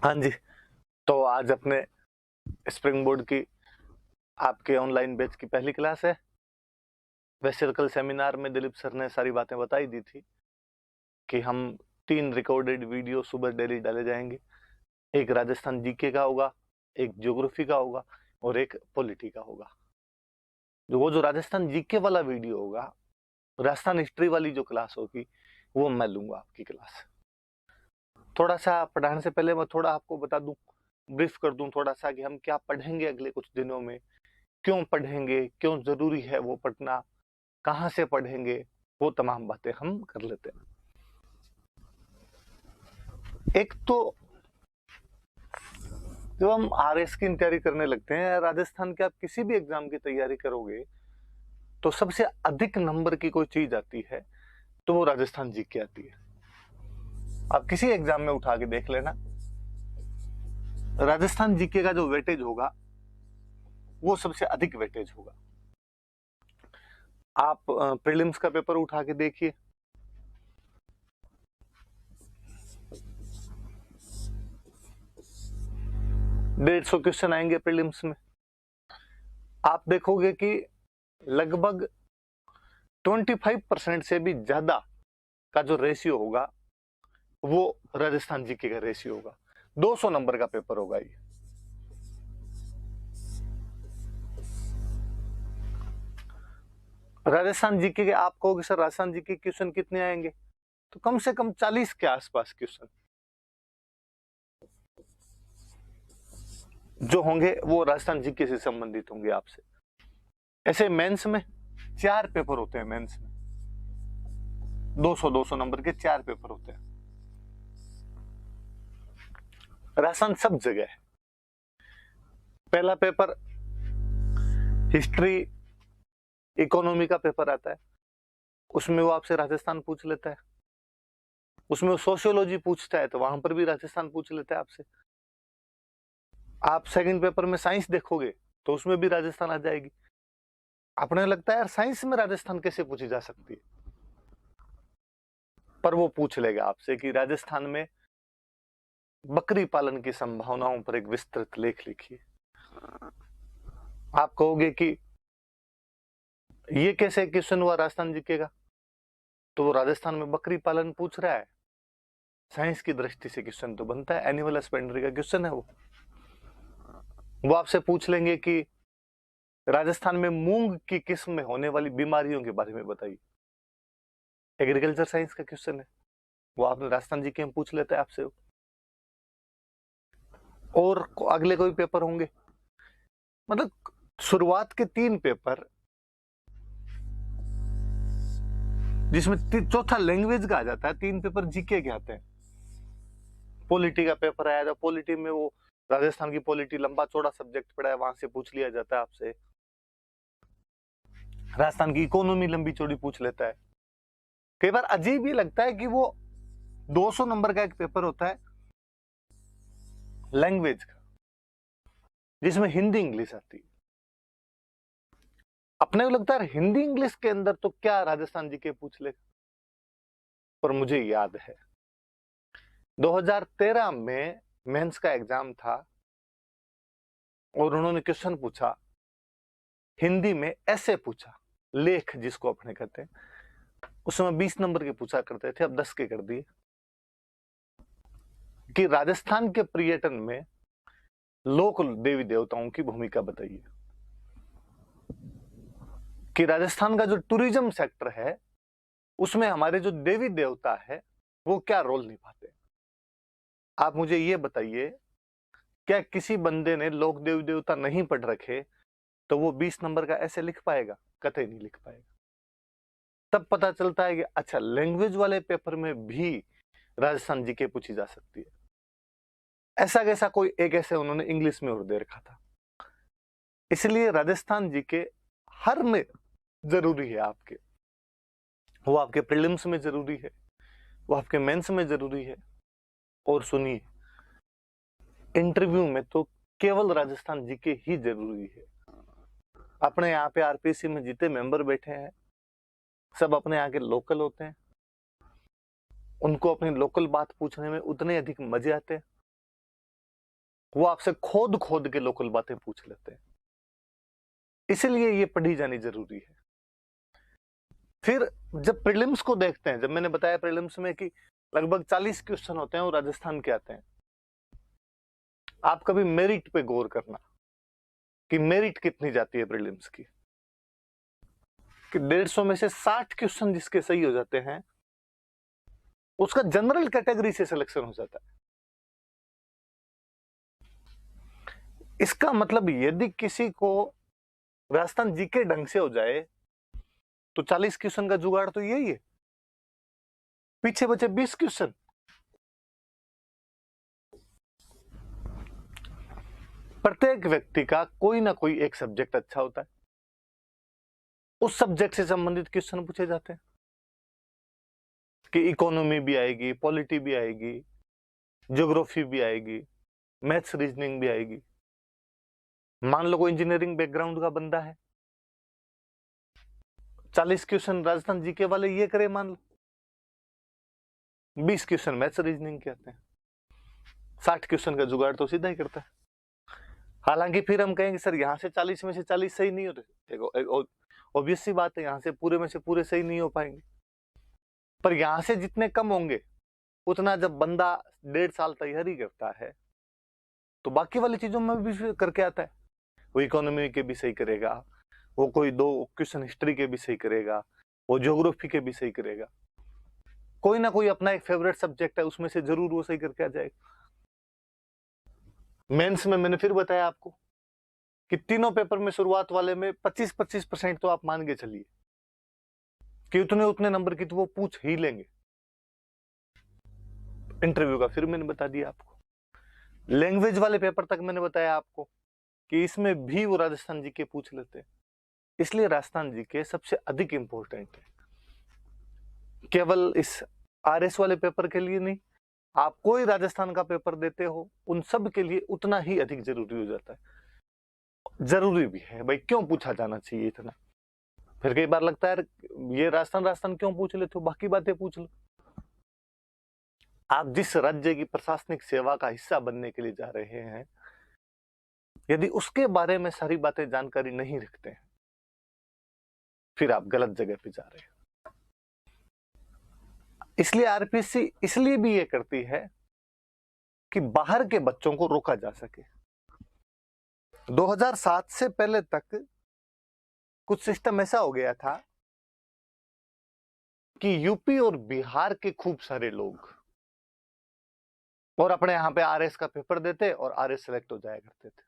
हाँ जी, तो आज अपने स्प्रिंग बोर्ड की आपके ऑनलाइन बैच की पहली क्लास है। वैसे तो कल सेमिनार में दिलीप सर ने सारी बातें बताई दी थी कि हम 3 रिकॉर्डेड वीडियो सुबह डेली डाले जाएंगे। एक राजस्थान जीके का होगा, एक ज्योग्राफी का होगा और एक पॉलिटी का होगा। जो राजस्थान जीके वाला वीडियो होगा, राजस्थान हिस्ट्री वाली जो क्लास होगी, वो मैं लूंगा आपकी क्लास। थोड़ा सा पढ़ाने से पहले मैं थोड़ा आपको बता दूं, ब्रीफ कर दूं थोड़ा सा कि हम क्या पढ़ेंगे अगले कुछ दिनों में, क्यों पढ़ेंगे, क्यों जरूरी है वो पढ़ना, कहां से पढ़ेंगे, वो तमाम बातें हम कर लेते हैं। एक तो जब हम आरएस की तैयारी करने लगते हैं, राजस्थान के आप किसी भी एग्जाम की तैयारी करोगे तो सबसे अधिक नंबर की कोई चीज आती है तो वो राजस्थान जीके आती है। आप किसी एग्जाम में उठा के देख लेना, राजस्थान जीके का जो वेटेज होगा वो सबसे अधिक वेटेज होगा। आप प्रीलिम्स का पेपर उठा के देखिए, 150 क्वेश्चन आएंगे प्रीलिम्स में। आप देखोगे कि लगभग 25% से भी ज्यादा का जो रेशियो होगा वो राजस्थान जीके का रेशियो होगा। 200 नंबर का पेपर होगा ये। राजस्थान जीके के आप कहोगे सर राजस्थान जीके क्वेश्चन कितने आएंगे, तो कम से कम 40 के आसपास क्वेश्चन जो होंगे वो राजस्थान जीके से संबंधित होंगे आपसे। ऐसे मेंस में 4 पेपर होते हैं, मेंस में 200 नंबर के 4 पेपर होते हैं। राजस्थान सब जगह है। पहला पेपर हिस्ट्री इकोनॉमी का पेपर आता है, उसमें वो आपसे राजस्थान पूछ लेता है। उसमें वो सोशियोलॉजी पूछता है तो वहां पर भी राजस्थान पूछ लेता है आपसे। आप सेकंड पेपर में साइंस देखोगे तो उसमें भी राजस्थान आ जाएगी। आपने लगता है यार साइंस में राजस्थान कैसे पूछी जा सकती है, पर वो पूछ लेगा आपसे कि राजस्थान में बकरी पालन की संभावनाओं पर एक विस्तृत लेख लिखिए। आप कहोगे कि ये कैसे क्वेश्चन हुआ राजस्थान जीके का, तो वो राजस्थान में बकरी पालन पूछ रहा है, साइंस की दृष्टि से क्वेश्चन तो बनता है, एनिमल हस्बेंड्री का क्वेश्चन है वो आपसे पूछ लेंगे कि राजस्थान में मूंग की किस्म में होने वाली बीमारियों के बारे में बताइए। एग्रीकल्चर साइंस का क्वेश्चन है, वो आपने राजस्थान जीके में पूछ लेता है आपसे। और अगले कोई पेपर होंगे, मतलब शुरुआत के 3 पेपर जिसमें चौथा लैंग्वेज का आ जाता है, 3 पेपर जीके के आते हैं। पॉलिटी का पेपर आया था, पॉलिटी में वो राजस्थान की पॉलिटी लंबा चौड़ा सब्जेक्ट पड़ा है, वहां से पूछ लिया जाता है आपसे। राजस्थान की इकोनॉमी लंबी चौड़ी पूछ लेता है। कई बार अजीब ही लगता है कि वो 200 नंबर का एक पेपर होता है लैंग्वेज का, जिसमें हिंदी इंग्लिश आती है। अपने को लगता है हिंदी इंग्लिश के अंदर तो क्या राजस्थान जी के पूछ ले, पर मुझे याद है 2013 में मेंस का एग्जाम था और उन्होंने क्वेश्चन पूछा हिंदी में, ऐसे पूछा लेख जिसको अपने कहते हैं, उस समय 20 नंबर के पूछा करते थे, अब 10 के कर दिए, कि राजस्थान के पर्यटन में लोक देवी देवताओं की भूमिका बताइए। कि राजस्थान का जो टूरिज्म सेक्टर है उसमें हमारे जो देवी देवता है वो क्या रोल निभाते हैं। आप मुझे ये बताइए, क्या किसी बंदे ने लोक देवी देवता नहीं पढ़ रखे तो वो 20 नंबर का ऐसे लिख पाएगा? कतई नहीं लिख पाएगा। तब पता चलता है कि अच्छा लैंग्वेज वाले पेपर में भी राजस्थान जीके पूछी जा सकती है। ऐसा कैसा, कोई एक ऐसे उन्होंने इंग्लिश में और दे रखा था। इसलिए राजस्थान जीके हर में जरूरी है आपके, वो आपके प्रीलिम्स में जरूरी है, वो आपके मेंस में जरूरी है। और सुनिए, इंटरव्यू में तो केवल राजस्थान जीके ही जरूरी है। अपने यहाँ पे आरपीसी में जितने मेंबर बैठे हैं सब अपने यहाँ के लोकल होते हैं, उनको अपनी लोकल बात पूछने में उतने अधिक मजे आते हैं। वो आपसे खोद खोद के लोकल बातें पूछ लेते हैं, इसलिए ये पढ़ी जानी जरूरी है। फिर जब प्रीलिम्स को देखते हैं, जब मैंने बताया प्रीलिम्स में कि लगभग 40 क्वेश्चन होते हैं और राजस्थान के आते हैं, आप कभी मेरिट पे गौर करना कि मेरिट कितनी जाती है प्रीलिम्स की, कि 150 में से 60 क्वेश्चन जिसके सही हो जाते हैं उसका जनरल कैटेगरी से सिलेक्शन हो जाता है। इसका मतलब यदि किसी को राजस्थान जीके ढंग से हो जाए तो 40 क्वेश्चन का जुगाड़ तो यही है, पीछे बचे 20 क्वेश्चन। प्रत्येक व्यक्ति का कोई ना कोई एक सब्जेक्ट अच्छा होता है, उस सब्जेक्ट से संबंधित क्वेश्चन पूछे जाते हैं कि इकोनॉमी भी आएगी, पॉलिटी भी आएगी, ज्योग्राफी भी आएगी, मैथ्स रीजनिंग भी आएगी। मान लो कोई इंजीनियरिंग बैकग्राउंड का बंदा है, 40 क्वेश्चन राजस्थान जीके वाले ये करे, मान लो 20 क्वेश्चन मैथ्स रीजनिंग के आते हैं, 60 क्वेश्चन का जुगाड़ तो सीधा ही करता है। हालांकि फिर हम कहेंगे सर यहाँ से 40 में से 40 सही नहीं होते, देखो ऑब्वियस सी बात है, यहाँ से पूरे में से पूरे सही नहीं हो पाएंगे, पर यहाँ से जितने कम होंगे उतना जब बंदा 1.5 साल तैयारी करता है तो बाकी वाली चीजों में भी करके आता है। वो इकोनॉमी के भी सही करेगा, वो कोई 2 क्वेश्चन हिस्ट्री के भी सही करेगा, वो ज्योग्राफी के भी सही करेगा, कोई ना कोई अपना एक फेवरेट सब्जेक्ट है उसमें से जरूर वो सही करके आ जाएगा। मेंस में मैंने फिर बताया आपको कि तीनों पेपर में शुरुआत वाले में 25-25% तो आप मान के चलिए कि उतने नंबर की तो वो पूछ ही लेंगे। इंटरव्यू का फिर मैंने बता दिया आपको, लैंग्वेज वाले पेपर तक मैंने बताया आपको कि इसमें भी वो राजस्थान जी के पूछ लेते हैं। इसलिए राजस्थान जी के सबसे अधिक इंपॉर्टेंट है, केवल इस आरएस वाले पेपर के लिए नहीं, आप कोई राजस्थान का पेपर देते हो उन सब के लिए उतना ही अधिक जरूरी हो जाता है। जरूरी भी है भाई, क्यों पूछा जाना चाहिए इतना, फिर कई बार लगता है ये राजस्थान क्यों पूछ लेते हो, बाकी बातें पूछ लो। आप जिस राज्य की प्रशासनिक सेवा का हिस्सा बनने के लिए जा रहे हैं, यदि उसके बारे में सारी बातें जानकारी नहीं रखते हैं फिर आप गलत जगह पे जा रहे हैं। इसलिए आरपीएससी इसलिए भी ये करती है कि बाहर के बच्चों को रोका जा सके। 2007 से पहले तक कुछ सिस्टम ऐसा हो गया था कि यूपी और बिहार के खूब सारे लोग और अपने यहां पे आरएस का पेपर देते और आरएस सेलेक्ट हो जाया करते थे।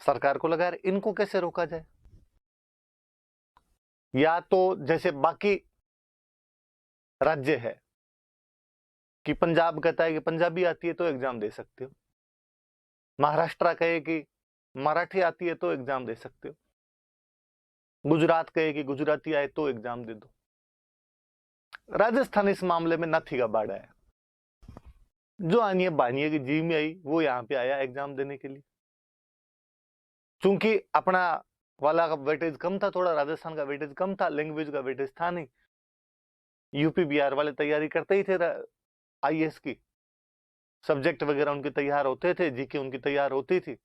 सरकार को लगा यार इनको कैसे रोका जाए, या तो जैसे बाकी राज्य है कि पंजाब कहता है कि पंजाबी आती है तो एग्जाम दे सकते हो, महाराष्ट्र कहे कि मराठी आती है तो एग्जाम दे सकते हो, गुजरात कहे कि गुजराती आए तो एग्जाम दे दो। राजस्थान इस मामले में नाथी का बाड़ा है, जो आनिए बानिए की जी में आई वो यहाँ पे आया एग्जाम देने के लिए। चूंकि अपना वाला का वेटेज कम था, थोड़ा राजस्थान का वेटेज कम था, लैंग्वेज का वेटेज था नहीं, यूपी बिहार वाले तैयारी करते ही थे आईएएस की, सब्जेक्ट वगैरह उनके तैयार होते थे, जीके उनकी तैयार होती थी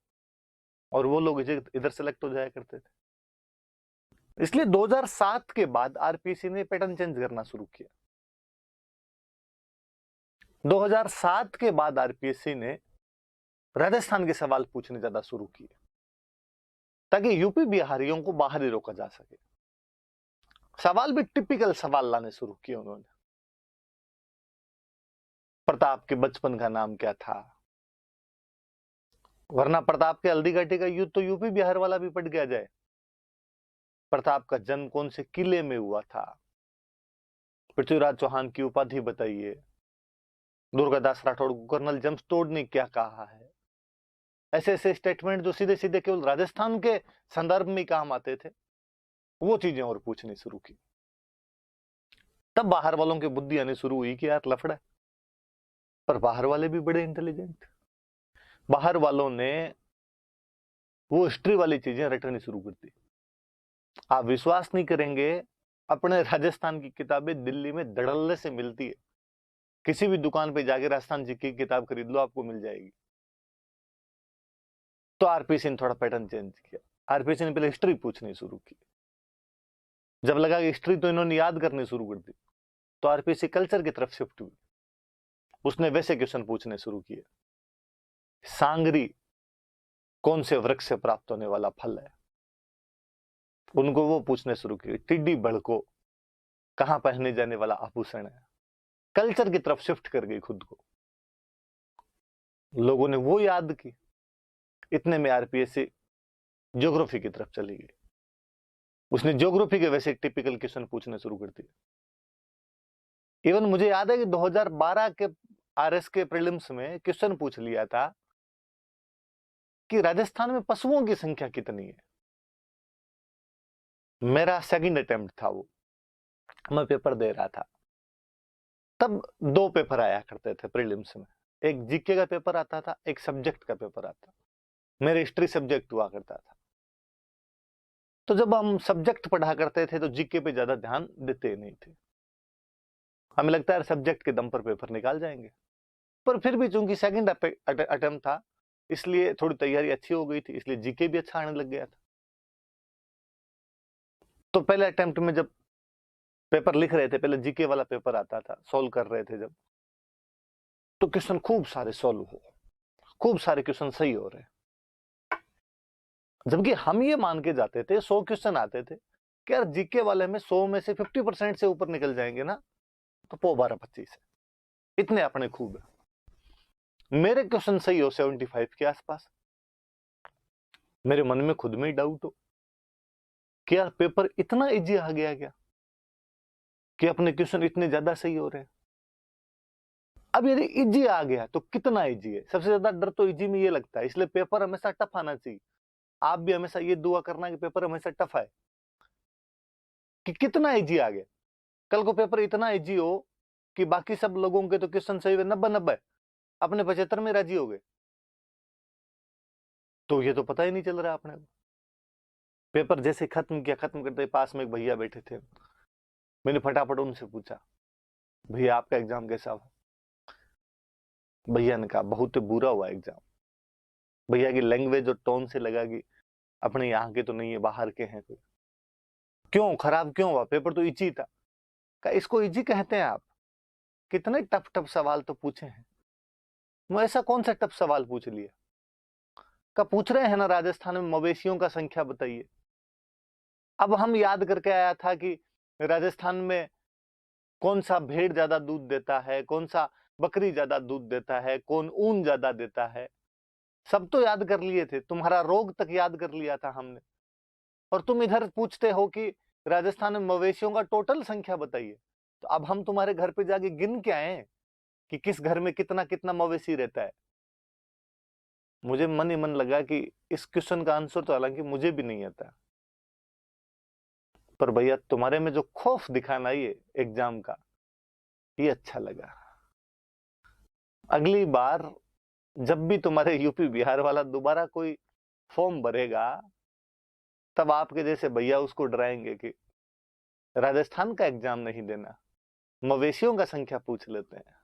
और वो लोग इधर सेलेक्ट हो जाया करते थे। इसलिए 2007 के बाद आरपीएससी ने पैटर्न चेंज करना शुरू किया। 2007 के बाद आरपीएससी ने राजस्थान के सवाल पूछने ज्यादा शुरू किए ताकि यूपी बिहारियों को बाहर ही रोका जा सके। सवाल भी टिपिकल सवाल लाने शुरू किए उन्होंने। प्रताप के बचपन का नाम क्या था, वरना प्रताप के हल्दी घाटी का युद्ध तो यूपी बिहार वाला भी पढ़ गया जाए। प्रताप का जन्म कौन से किले में हुआ था, पृथ्वीराज चौहान की उपाधि बताइए, दुर्गादास राठौड़ को कर्नल जेम्स टोड ने क्या कहा है। ऐसे ऐसे स्टेटमेंट जो सीधे सीधे केवल राजस्थान के संदर्भ में काम आते थे, वो चीजें और पूछनी शुरू की। तब बाहर वालों की बुद्धि आनी शुरू हुई कि यार लफड़ा है, पर बाहर वाले भी बड़े इंटेलिजेंट। बाहर वालों ने वो हिस्ट्री वाली चीजें रटनी शुरू कर दी। आप विश्वास नहीं करेंगे, अपने राजस्थान की किताबें दिल्ली में धड़ल्ले से मिलती है, किसी भी दुकान पे जाके राजस्थान जी की किताब खरीद लो आपको मिल जाएगी। तो आरपीसी ने थोड़ा पैटर्न चेंज किया। आरपीसी ने पहले हिस्ट्री पूछनी शुरू की। जब लगा कि हिस्ट्री तो इन्होंने याद करनी शुरू कर दी, तो आरपीसी कल्चर की तरफ शिफ्ट हुई। उसने वैसे क्वेश्चन पूछने शुरू किए। सांगरी कौन से वृक्ष से प्राप्त होने वाला फल है, उनको वो पूछने शुरू किए। टिड्डी बड़को कहां पहने जाने वाला आभूषण है। कल्चर की तरफ शिफ्ट कर गई खुद को। लोगों ने वो याद की। इतने में आरपीएससी ज्योग्राफी की तरफ चली गई। उसने ज्योग्राफी के वैसे टिपिकल क्वेश्चन पूछने शुरू कर दिए। इवन मुझे याद है कि 2012 के आरएस के प्रीलिम्स में क्वेश्चन पूछ लिया था कि राजस्थान में पशुओं की संख्या कितनी है। मेरा सेकंड अटेम्प्ट था वो, मैं पेपर दे रहा था। तब 2 पेपर आया करते थे प्रीलिम्स में, एक जीके का पेपर आता था, एक सब्जेक्ट का पेपर आता। मेरे हिस्ट्री सब्जेक्ट हुआ करता था। तो जब हम सब्जेक्ट पढ़ा करते थे तो जीके पे ज्यादा ध्यान देते नहीं थे। हमें लगता है सब्जेक्ट के दम पर पेपर निकाल जाएंगे, पर फिर भी चूंकि सेकंड अटेम्प्ट था, इसलिए थोड़ी तैयारी अच्छी हो गई थी, इसलिए जीके भी अच्छा आने लग गया था। तो पहले अटेम्प्ट में जब पेपर लिख रहे थे, पहले जीके वाला पेपर आता था, सोल्व कर रहे थे जब, तो क्वेश्चन खूब सारे सोल्व हो, खूब सारे क्वेश्चन सही हो रहे, जबकि हम ये मान के जाते थे 100 क्वेश्चन आते थे कि यार जीके वाले में 100 में से 50% से ऊपर निकल जाएंगे ना, तो 12-25 है, इतने अपने खूब है। मेरे क्वेश्चन सही हो 75 के आसपास। मेरे मन में खुद में ही डाउट हो कि यार पेपर इतना इजी आ गया क्या कि अपने क्वेश्चन इतने ज्यादा सही हो रहे हैं। अब यदि इजी आ गया तो कितना इजी है। सबसे ज्यादा डर तो इजी में ये लगता है, इसलिए पेपर हमेशा टफ आना चाहिए। आप भी हमेशा ये दुआ करना कि पेपर हमेशा टफ आए, कि कितना इजी आ गया। कल को पेपर इतना इजी हो कि बाकी सब लोगों के तो क्वेश्चन सही हुए 90-90, अपने 75 में राजी हो गए, तो ये तो पता ही नहीं चल रहा अपने को। पेपर जैसे खत्म किया, खत्म करते पास में एक भैया बैठे थे, मैंने फटाफट उनसे पूछा, भैया आपका एग्जाम कैसा हुआ। भैया ने कहा बहुत बुरा हुआ एग्जाम। भैया की लैंग्वेज और टोन से लगा कि अपने यहाँ के तो नहीं है, बाहर के हैं कोई। क्यों खराब क्यों हुआ, पेपर तो इजी था। कहा इसको इजी कहते हैं आप, कितने टफ टफ सवाल तो पूछे हैं। मैं ऐसा कौन सा टफ सवाल पूछ लिया। का पूछ रहे हैं ना राजस्थान में मवेशियों का संख्या बताइए। अब हम याद करके आया था कि राजस्थान में कौन सा भेड़ ज्यादा दूध देता है, कौन सा बकरी ज्यादा दूध देता है, कौन ऊन ज्यादा देता है, सब तो याद कर लिए थे। तुम्हारा रोग तक याद कर लिया था हमने, और तुम इधर पूछते हो कि राजस्थान में मवेशियों का टोटल संख्या बताइए। तो अब हम तुम्हारे घर पे जाके गिन के आए कि किस घर में कितना कितना मवेशी रहता है। मुझे मन ही मन लगा कि इस क्वेश्चन का आंसर तो हालांकि मुझे भी नहीं आता, पर भैया तुम्हारे में जो खौफ दिखाना ये एग्जाम का, ये अच्छा लगा। अगली बार जब भी तुम्हारे यूपी बिहार वाला दोबारा कोई फॉर्म भरेगा, तब आपके जैसे भैया उसको डराएंगे कि राजस्थान का एग्जाम नहीं देना, मवेशियों का संख्या पूछ लेते हैं।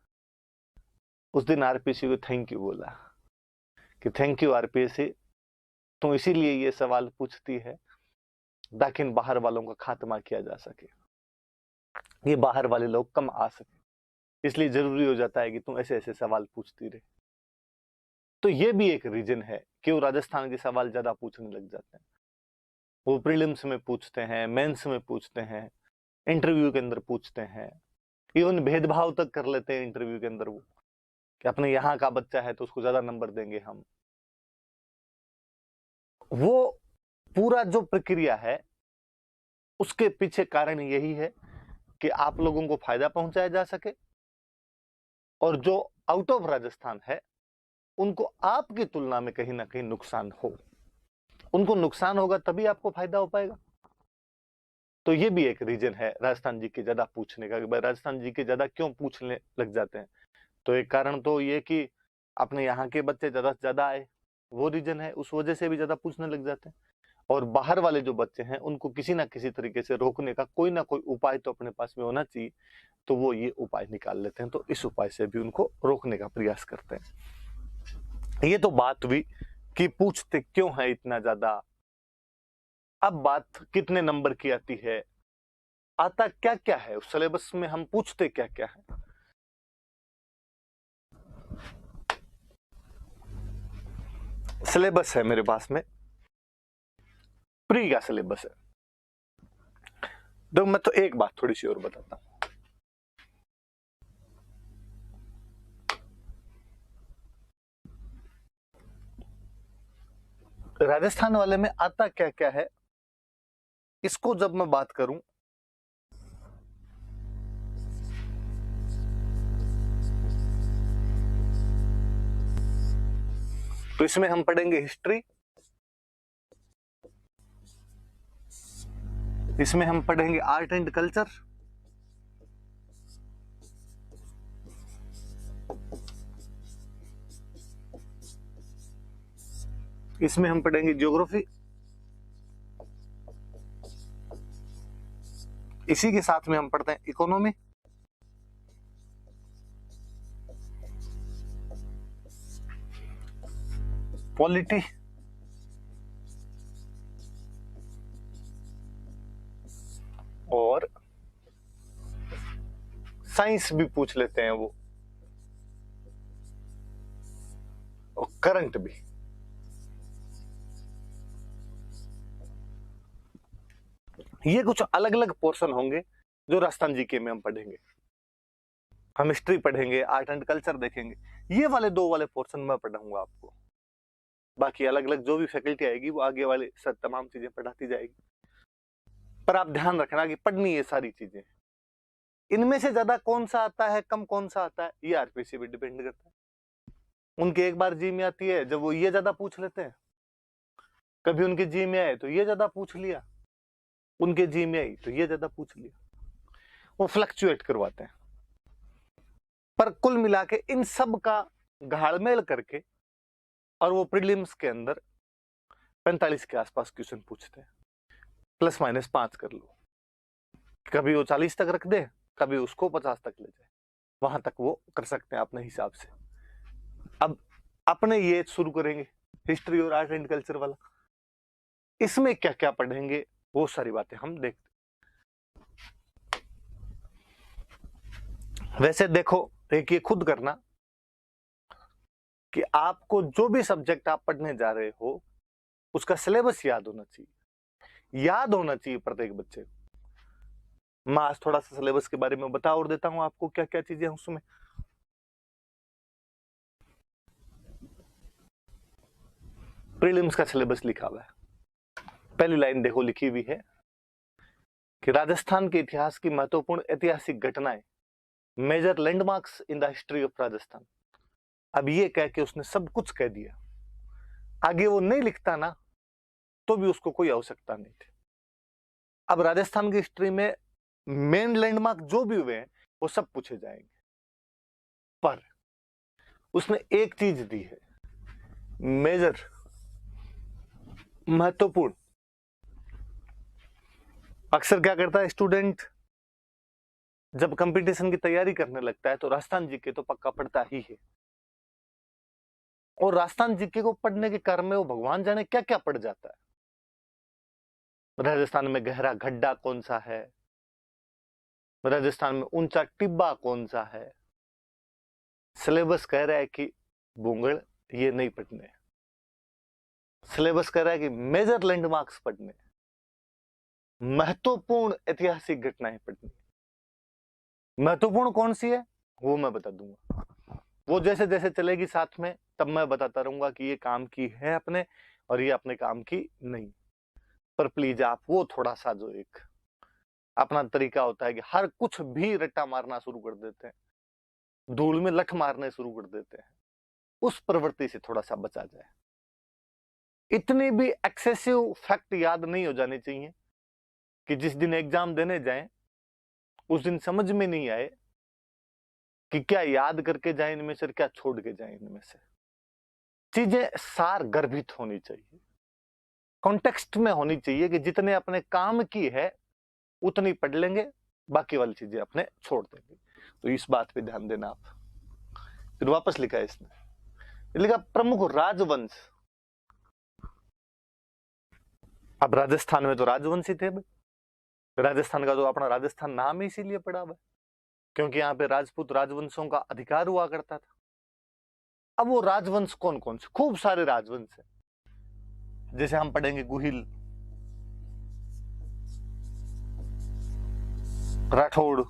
उस दिन आरपीसी को थैंक यू बोला कि थैंक यू आरपीसी, तुम इसीलिए ये सवाल पूछती है ताकि इन बाहर वालों का खात्मा किया जा सके, ये बाहर वाले लोग कम आ सके, इसलिए जरूरी हो जाता है कि तुम ऐसे ऐसे सवाल पूछती रहे। तो ये भी एक रीजन है कि वो राजस्थान के सवाल ज्यादा पूछने लग जाते हैं। वो प्रीलिम्स में पूछते हैं, मेंस में पूछते हैं, इंटरव्यू के अंदर पूछते हैं, इवन भेदभाव तक कर लेते हैं इंटरव्यू के अंदर वो, कि अपने यहाँ का बच्चा है तो उसको ज्यादा नंबर देंगे हम। वो पूरा जो प्रक्रिया है उसके पीछे कारण यही है कि आप लोगों को फायदा पहुंचाया जा सके, और जो आउट ऑफ राजस्थान है उनको आपकी तुलना में कहीं ना कहीं नुकसान हो। उनको नुकसान होगा तभी आपको फायदा हो पाएगा। तो ये भी एक रीजन है राजस्थान जी के ज्यादा पूछने का, कि भाई राजस्थान जी के ज्यादा क्यों पूछने लग जाते हैं। तो एक कारण तो ये कि अपने यहाँ के बच्चे ज्यादा से ज्यादा आए, वो रीजन है, उस वजह से भी ज्यादा पूछने लग जाते हैं। और बाहर वाले जो बच्चे हैं उनको किसी ना किसी तरीके से रोकने का कोई ना कोई उपाय तो अपने पास में होना चाहिए, तो वो ये उपाय निकाल लेते हैं। तो इस उपाय से भी उनको रोकने का प्रयास करते हैं। ये तो बात हुई कि पूछते क्यों है इतना ज्यादा, अब बात कितने नंबर की आती है, आता क्या क्या है उस सिलेबस में, हम पूछते क्या क्या है। सिलेबस है मेरे पास में, प्री का सिलेबस है। तो मैं तो एक बात थोड़ी सी और बताता हूं। राजस्थान वाले में आता क्या क्या है, इसको जब मैं बात करूं तो इसमें हम पढ़ेंगे हिस्ट्री, इसमें हम पढ़ेंगे आर्ट एंड कल्चर, इसमें हम पढ़ेंगे ज्योग्राफी, इसी के साथ में हम पढ़ते हैं इकोनॉमी, पॉलिटी, और साइंस भी पूछ लेते हैं वो, और करंट भी। ये कुछ अलग अलग पोर्शन होंगे जो राजस्थान जीके में हम पढ़ेंगे। हम हिस्ट्री पढ़ेंगे, आर्ट एंड कल्चर देखेंगे, ये वाले दो वाले पोर्शन मैं पढ़ाऊंगा आपको। बाकी अलग अलग जो भी फैकल्टी आएगी वो आगे वाले सब तमाम चीजें पढ़ाती जाएगी। पर आप ध्यान रखना कि पढ़नी ये सारी चीजें, इनमें से ज्यादा कौन सा आता है, कम कौन सा आता है, ये आरपीसी पे डिपेंड करता है। उनके एक बार जी में आती है जब वो ये ज्यादा पूछ लेते हैं, कभी उनके जी में आए तो ये ज्यादा पूछ लिया, उनके जी में आई तो ये ज्यादा पूछ लिया, वो फ्लक्चुएट करवाते हैं। पर कुल मिला के इन सब का घाड़मेल करके और वो प्रीलिम्स के अंदर 45 के आसपास क्वेश्चन पूछते हैं, प्लस माइनस 5 कर लो। कभी वो 40 तक रख दे, कभी उसको 50 तक ले जाए, वहां तक वो कर सकते हैं अपने हिसाब से। अब अपने ये शुरू करेंगे हिस्ट्री और आर्ट एंड कल्चर वाला, इसमें क्या क्या पढ़ेंगे वो सारी बातें हम देखते। वैसे देखो, एक ये खुद करना कि आपको जो भी सब्जेक्ट आप पढ़ने जा रहे हो उसका सिलेबस याद होना चाहिए, याद होना चाहिए प्रत्येक बच्चे को। मैं आज थोड़ा सा सिलेबस के बारे में बता और देता हूं आपको क्या क्या चीजें हैं उसमें। प्रीलिम्स का सिलेबस लिखा हुआ है, पहली लाइन देखो लिखी हुई है कि राजस्थान के इतिहास की महत्वपूर्ण ऐतिहासिक घटनाएं, major landmarks in the history of Rajasthan. अब ये कह के उसने सब कुछ कह दिया, आगे वो नहीं लिखता ना तो भी उसको कोई आवश्यकता नहीं थी। अब राजस्थान की हिस्ट्री में मेन लैंडमार्क जो भी हुए हैं वो सब पूछे जाएंगे, पर उसने एक चीज दी है मेजर, महत्वपूर्ण। अक्सर क्या करता है स्टूडेंट, जब कंपटीशन की तैयारी करने लगता है तो राजस्थान जीके तो पक्का पढ़ता ही है, और राजस्थान जीके को पढ़ने के क्रम में वो भगवान जाने क्या क्या पढ़ जाता है। राजस्थान में गहरा गड्ढा कौन सा है, राजस्थान में ऊंचा टिब्बा कौन सा है। सिलेबस कह रहा है कि बुंगड़ ये नहीं पढ़ने, सिलेबस कह रहा है कि मेजर लैंडमार्क्स पढ़ने, महत्वपूर्ण ऐतिहासिक घटनाएं पढ़नी। महत्वपूर्ण कौन सी है वो मैं बता दूंगा, वो जैसे जैसे चलेगी साथ में तब मैं बताता रहूंगा कि ये काम की है अपने और ये अपने काम की नहीं। पर प्लीज आप वो थोड़ा सा जो एक अपना तरीका होता है कि हर कुछ भी रट्टा मारना शुरू कर देते हैं, धूल में लठ मारने शुरू कर देते हैं, उस प्रवृत्ति से थोड़ा सा बचा जाए। इतनी भी एक्सेसिव फैक्ट याद नहीं हो जाने चाहिए कि जिस दिन एग्जाम देने जाएं उस दिन समझ में नहीं आए कि क्या याद करके जाए इनमें से, क्या छोड़ के जाए इनमें से। चीजें सार गर्भित होनी चाहिए, कॉन्टेक्स्ट में होनी चाहिए कि जितने अपने काम की है उतनी पढ़ लेंगे, बाकी वाली चीजें अपने छोड़ देंगे। तो इस बात पे ध्यान देना आप। फिर वापस लिखा है इसने, लिखा प्रमुख राजवंश अब राजस्थान में तो राजवंशी थे भाई, राजस्थान का तो अपना राजस्थान नाम ही इसीलिए पड़ा हुआ है क्योंकि यहाँ पे राजपूत राजवंशों का अधिकार हुआ करता था। अब वो राजवंश कौन कौन से, खूब सारे राजवंश है, जैसे हम पढ़ेंगे गुहिल, राठौड़,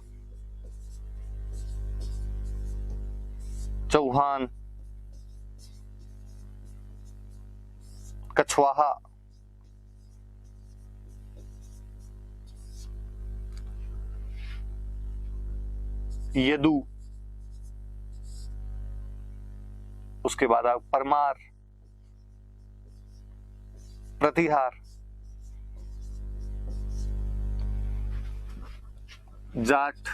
चौहान, कछवाहा, यदु, उसके बाद आप परमार, प्रतिहार, जाट,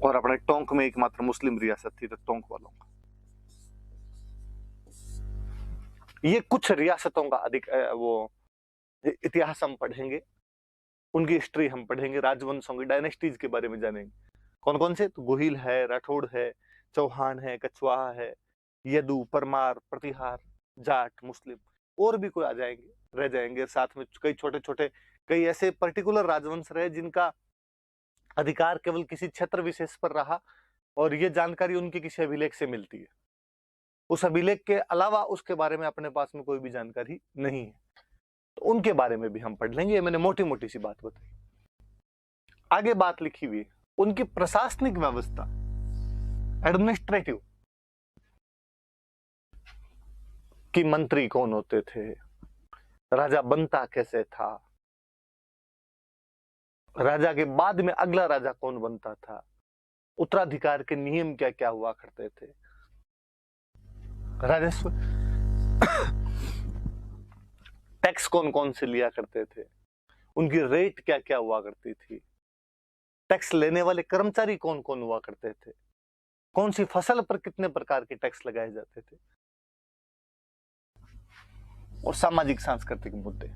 और अपने टोंक में एकमात्र मुस्लिम रियासत थी तो टोंक वालों का। ये कुछ रियासतों का अधिक वो इतिहास हम पढ़ेंगे, उनकी हिस्ट्री हम पढ़ेंगे, राजवंशों की डायनेस्टीज के बारे में जानेंगे। कौन कौन से, तो गुहिल है, राठौड़ है, चौहान है, कछवाहा है, यदु, परमार, प्रतिहार, जाट, मुस्लिम, और भी कोई आ जाएंगे, रह जाएंगे। साथ में कई छोटे छोटे कई ऐसे पर्टिकुलर राजवंश रहे जिनका अधिकार केवल किसी क्षेत्र विशेष पर रहा और ये जानकारी उनके किसी अभिलेख से मिलती है। उस अभिलेख के अलावा उसके बारे में अपने पास में कोई भी जानकारी नहीं है, तो उनके बारे में भी हम पढ़ लेंगे। मैंने मोटी मोटी सी बात बताई। आगे बात लिखी हुई है उनकी प्रशासनिक व्यवस्था, एडमिनिस्ट्रेटिव, कि मंत्री कौन होते थे, राजा बनता कैसे था, राजा के बाद में अगला राजा कौन बनता था, उत्तराधिकार के नियम क्या क्या हुआ करते थे, राजस्व टैक्स कौन कौन से लिया करते थे, उनकी रेट क्या क्या हुआ करती थी, टैक्स लेने वाले कर्मचारी कौन कौन हुआ करते थे, कौन सी फसल पर कितने प्रकार के टैक्स लगाए जाते थे, और सामाजिक सांस्कृतिक मुद्दे,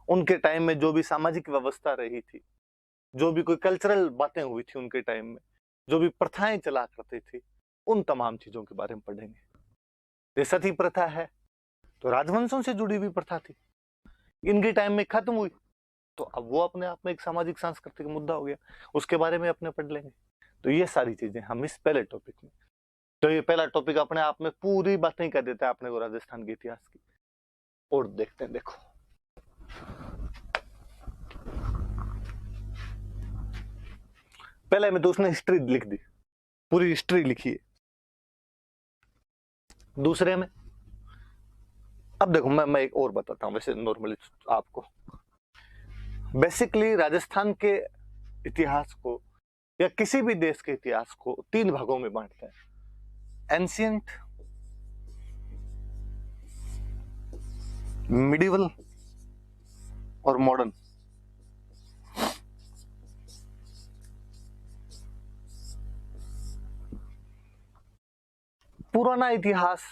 उनके टाइम में जो भी सामाजिक व्यवस्था रही थी, जो भी कोई कल्चरल बातें हुई थी उनके टाइम में, जो भी प्रथाएं चला करती थी, उन तमाम चीजों के बारे में पढ़ेंगे। ये सती प्रथा है तो राजवंशों से जुड़ी हुई प्रथा थी, इनके टाइम में खत्म हुई तो अब वो अपने आप में एक सामाजिक सांस्कृतिक मुद्दा हो गया, उसके बारे में अपने पढ़ लेंगे। तो ये सारी चीजें हम इस पहले टॉपिक में, तो ये पहला टॉपिक अपने आप में पूरी बातें कर देता है अपने को राजस्थान के इतिहास की। और देखते हैं, देखो पहले में तो उसने हिस्ट्री लिख दी, पूरी हिस्ट्री लिखी है। दूसरे में अब देखो मैं एक और बताता हूं, वैसे नॉर्मली आपको बेसिकली राजस्थान के इतिहास को या किसी भी देश के इतिहास को 3 भागों में बांटते हैं, एंशियंट, मिडिवल और मॉडर्न। पुराना इतिहास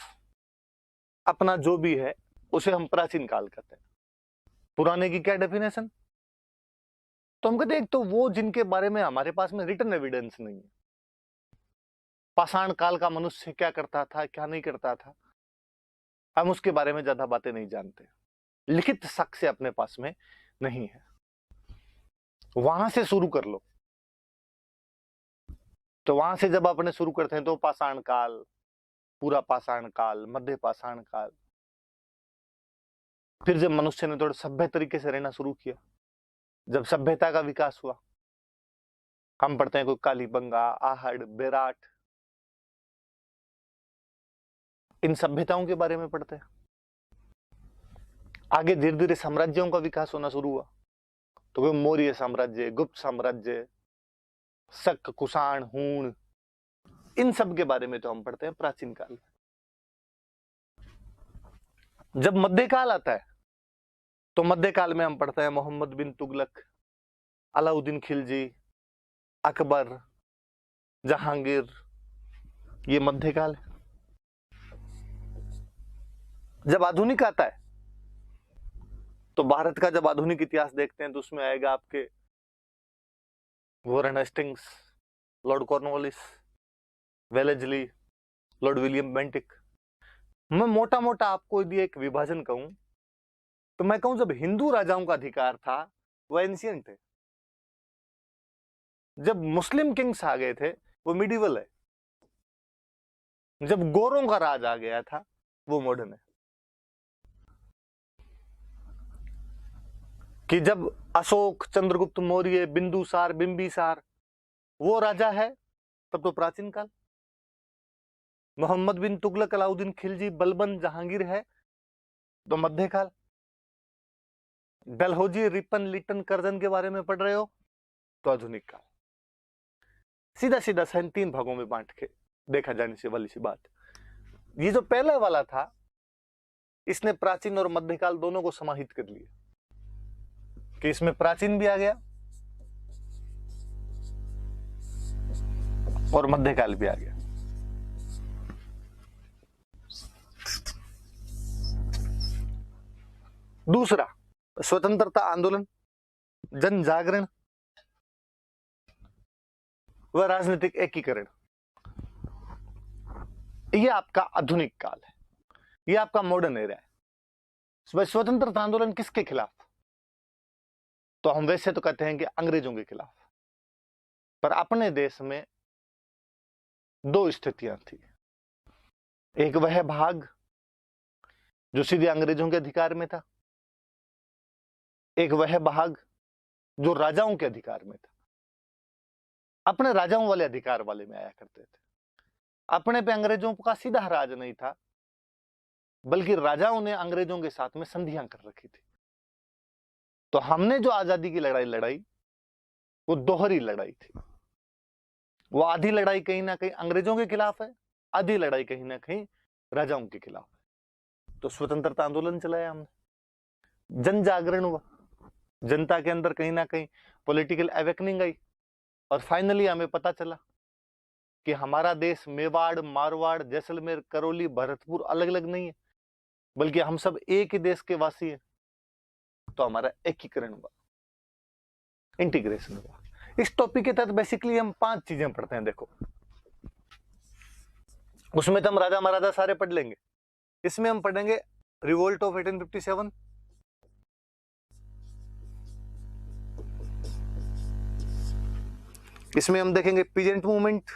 अपना जो भी है उसे हम प्राचीन काल कहते हैं। पुराने की क्या डेफिनेशन, तो हम कहते हैं एक तो वो जिनके बारे में हमारे पास में रिटन एविडेंस नहीं है, पाषाण काल का मनुष्य क्या करता था क्या नहीं करता था, हम उसके बारे में ज्यादा बातें नहीं जानते, लिखित साक्ष्य अपने पास में नहीं है। वहां से शुरू कर लो, तो वहां से जब अपने शुरू करते हैं तो पाषाण काल, पूरा पाषाण काल, मध्य पाषाण काल, फिर जब मनुष्य ने थोड़ा सभ्य तरीके से रहना शुरू किया, जब सभ्यता का विकास हुआ, हम पढ़ते हैं कोई कालीबंगा, आहड़, बेराट, इन सभ्यताओं के बारे में पढ़ते हैं। आगे धीरे धीरे साम्राज्यों का विकास होना शुरू हुआ, तो वो मौर्य साम्राज्य, गुप्त साम्राज्य, शक, कुषाण, हूण, इन सब के बारे में तो हम पढ़ते हैं प्राचीन काल में। जब मध्यकाल आता है तो मध्यकाल में हम पढ़ते हैं मोहम्मद बिन तुगलक, अलाउद्दीन खिलजी, अकबर, जहांगीर, ये मध्यकाल है। जब आधुनिक आता है तो भारत का जब आधुनिक इतिहास देखते हैं तो उसमें आएगा आपके Warren Hastings, Lord Cornwallis, Wellesley, Lord William Bentinck. मैं मोटा मोटा आपको यदि एक विभाजन कहूं तो मैं कहूं जब हिंदू राजाओं का अधिकार था वो एंशियंट है, जब मुस्लिम किंग्स आ गए थे वो मिडिवल है, जब गोरों का राज आ गया था वो मॉडर्न है। कि जब अशोक, चंद्रगुप्त मौर्य, बिंदुसार, बिंबिसार वो राजा है तब तो प्राचीन काल। मोहम्मद बिन तुगलक, अलाउद्दीन खिलजी, बलबन, जहांगीर है तो मध्यकाल। डलहौजी, रिपन, लिटन, कर्जन के बारे में पढ़ रहे हो तो आधुनिक काल। सीधा सीधा सहन 3 भागों में बांट के देखा जाने से वाली सी बात। ये जो पहले वाला था इसने प्राचीन और मध्यकाल दोनों को समाहित कर लिया कि इसमें प्राचीन भी आ गया और मध्यकाल भी आ गया। दूसरा, स्वतंत्रता आंदोलन, जन जागरण व राजनीतिक एकीकरण, ये आपका आधुनिक काल है, ये आपका मॉडर्न एरा है। स्वतंत्रता आंदोलन किसके खिलाफ? तो हम वैसे तो कहते हैं कि अंग्रेजों के खिलाफ, पर अपने देश में 2 स्थितियां थी। एक वह भाग जो सीधे अंग्रेजों के अधिकार में था, एक वह भाग जो राजाओं के अधिकार में था। अपने राजाओं वाले अधिकार वाले में आया करते थे। अपने पे अंग्रेजों का सीधा राज नहीं था, बल्कि राजाओं ने अंग्रेजों के साथ में संधियां कर रखी थी। तो हमने जो आजादी की लड़ाई लड़ाई वो दोहरी लड़ाई थी। वो आधी लड़ाई कहीं ना कहीं अंग्रेजों के खिलाफ है, आधी लड़ाई कहीं ना कहीं राजाओं के खिलाफ है। तो स्वतंत्रता आंदोलन चलाया हमने, जन जागरण हुआ, जनता के अंदर कहीं ना कहीं पॉलिटिकल अवेकनिंग आई और फाइनली हमें पता चला कि हमारा देश मेवाड़, मारवाड़, जैसलमेर, करौली, भरतपुर अलग अलग नहीं है, बल्कि हम सब एक ही देश के वासी हैं। तो हमारा एकीकरण हुआ, इंटीग्रेशन हुआ। इस टॉपिक के तहत बेसिकली हम 5 चीजें पढ़ते हैं। देखो, उसमें तो हम राजा महाराजा सारे पढ़ लेंगे। इसमें हम पढ़ेंगे रिवोल्ट ऑफ 1857, इसमें हम देखेंगे पीजेंट मूवमेंट,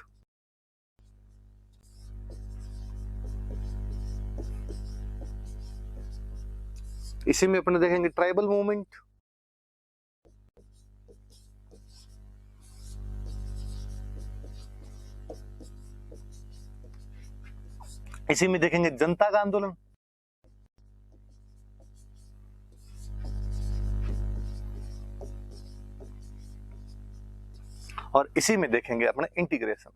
इसी में अपने देखेंगे ट्राइबल मूवमेंट, इसी में देखेंगे जनता का आंदोलन, और इसी में देखेंगे अपने इंटीग्रेशन।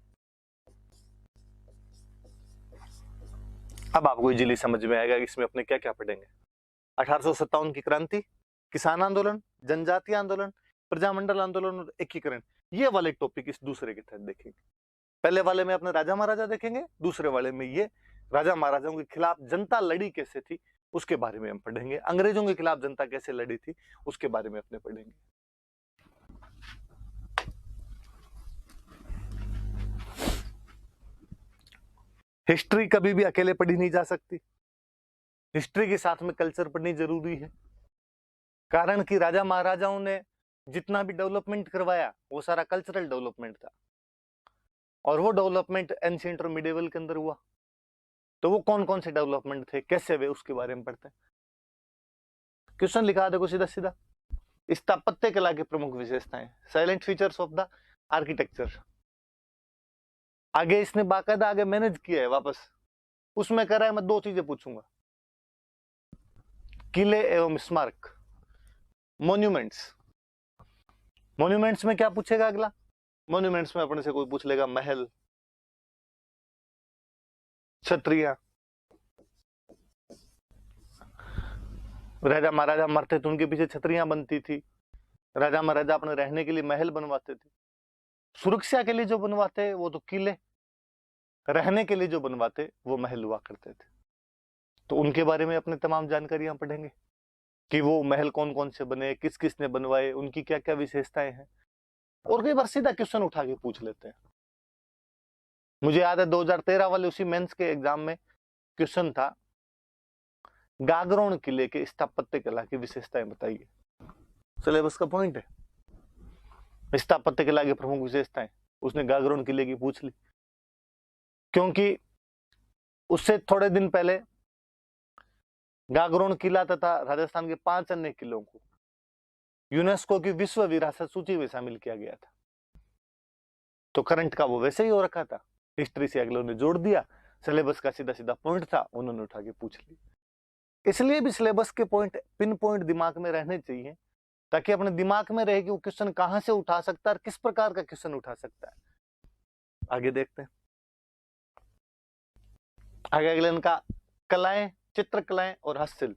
अब आपको इजीली समझ में आएगा कि इसमें अपने क्या क्या पढ़ेंगे। 1857 की क्रांति, किसान आंदोलन, जनजातीय आंदोलन, प्रजामंडल आंदोलन और एकीकरण, ये वाले टॉपिक इस दूसरे के तहत देखेंगे। पहले वाले में अपने राजा महाराजा देखेंगे, दूसरे वाले में ये राजा महाराजाओं के खिलाफ जनता लड़ी कैसे थी उसके बारे में हम पढ़ेंगे। अंग्रेजों के खिलाफ जनता कैसे लड़ी थी उसके बारे में अपने पढ़ेंगे। हिस्ट्री कभी भी अकेले पढ़ी नहीं जा सकती, हिस्ट्री के साथ में कल्चर पढ़नी जरूरी है। कारण कि राजा महाराजाओं ने जितना भी डेवलपमेंट करवाया वो सारा कल्चरल डेवलपमेंट था, और वो डेवलपमेंट एंशिएंट और मिडिवल के अंदर हुआ। तो वो कौन कौन से डेवलपमेंट थे, कैसे हुए, उसके बारे में पढ़ते हैं। क्वेश्चन लिखा देखो सीधा सीधा, स्थापत्य कला की प्रमुख विशेषताएं, salient features of the architecture. आगे इसने बाकायदा आगे मैनेज किया है वापस, उसमें कह रहा है मैं 2 चीजें पूछूंगा, किले एवं स्मारक, मॉन्यूमेंट्स। मॉन्यूमेंट्स में क्या पूछेगा अगला? मॉन्यूमेंट्स में अपने से कोई पूछ लेगा महल, छतरियां। राजा महाराजा मरते तो उनके पीछे छतरियां बनती थी, राजा महाराजा अपने रहने के लिए महल बनवाते थे, सुरक्षा के लिए जो बनवाते वो तो किले, रहने के लिए जो बनवाते वो महल हुआ करते थे। तो उनके बारे में अपने तमाम जानकारियां पढ़ेंगे कि वो महल कौन कौन से बने, किस किस ने बनवाए, उनकी क्या क्या विशेषताएं हैं। और कई बार सीधा क्वेश्चन उठा के पूछ लेते हैं। मुझे याद है 2013 वाले उसी मेंस के एग्जाम में क्वेश्चन था गागरोन किले के स्थापत्य कला की विशेषताएं बताइए। सिलेबस का पॉइंट है स्थापत्य कला की प्रमुख विशेषताएं। उसने गागरोन किले की पूछ ली, क्योंकि उससे थोड़े दिन पहले गागरोन किला तथा राजस्थान के 5 अन्य किलों को यूनेस्को की विश्व विरासत सूची में शामिल किया गया था। तो करंट का वो वैसे ही हो रखा था, हिस्ट्री से अगले ने जोड़ दिया, सिलेबस का सीधा सीधा पॉइंट था, उन्होंने उठा के पूछ लिया। इसलिए भी सिलेबस के पॉइंट पिन पॉइंट दिमाग में रहने चाहिए, ताकि अपने दिमाग में रहे कि वो क्वेश्चन कहां से उठा सकता है और किस प्रकार का क्वेश्चन उठा सकता है। आगे देखते हैं। आगे अगले इनका कलाएं, चित्रकलाएं और हस्तशिल्प।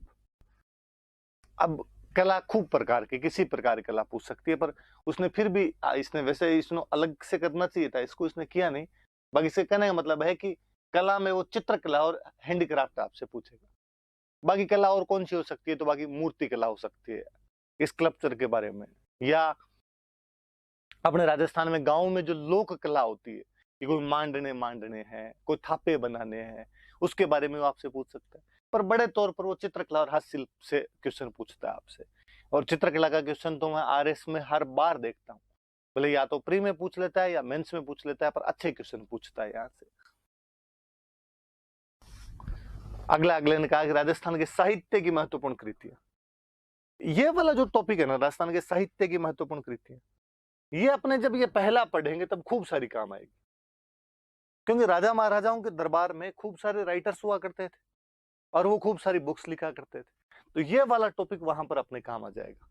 अब कला खूब प्रकार की, किसी प्रकार की कला पूछ सकती है, पर उसने फिर भी इसने वैसे इसने अलग से करना चाहिए था, इसको इसने किया नहीं। बाकी इससे कहने का मतलब है कि कला में वो चित्रकला और हैंडीक्राफ्ट आपसे पूछेगा। बाकी कला और कौन सी हो सकती है, तो बाकी मूर्ति कला हो सकती है, स्कल्पचर के बारे में, या अपने राजस्थान में गांव में जो लोक कला होती है कि कोई मांडने हैं, कोई थापे बनाने हैं, उसके बारे में वो आपसे पूछ सकता है। पर बड़े तौर पर वो चित्रकला और हस्तशिल्प से क्वेश्चन पूछता है आपसे। और चित्रकला का क्वेश्चन तो मैं आरएस में हर बार देखता हूँ, बोले या तो प्री में पूछ लेता है या मेंस में पूछ लेता है, पर अच्छे क्वेश्चन पूछता है यहाँ से। अगले ने कहा कि राजस्थान के साहित्य की महत्वपूर्ण कृतियां। ये वाला जो टॉपिक है ना, राजस्थान के साहित्य की महत्वपूर्ण कृतियां, ये अपने जब ये पहला पढ़ेंगे तब खूब सारी काम आएगी, क्योंकि राजा महाराजाओं के दरबार में खूब सारे राइटर्स हुआ करते थे और वो खूब सारी बुक्स लिखा करते थे। तो ये वाला टॉपिक वहां पर अपने काम आ जाएगा।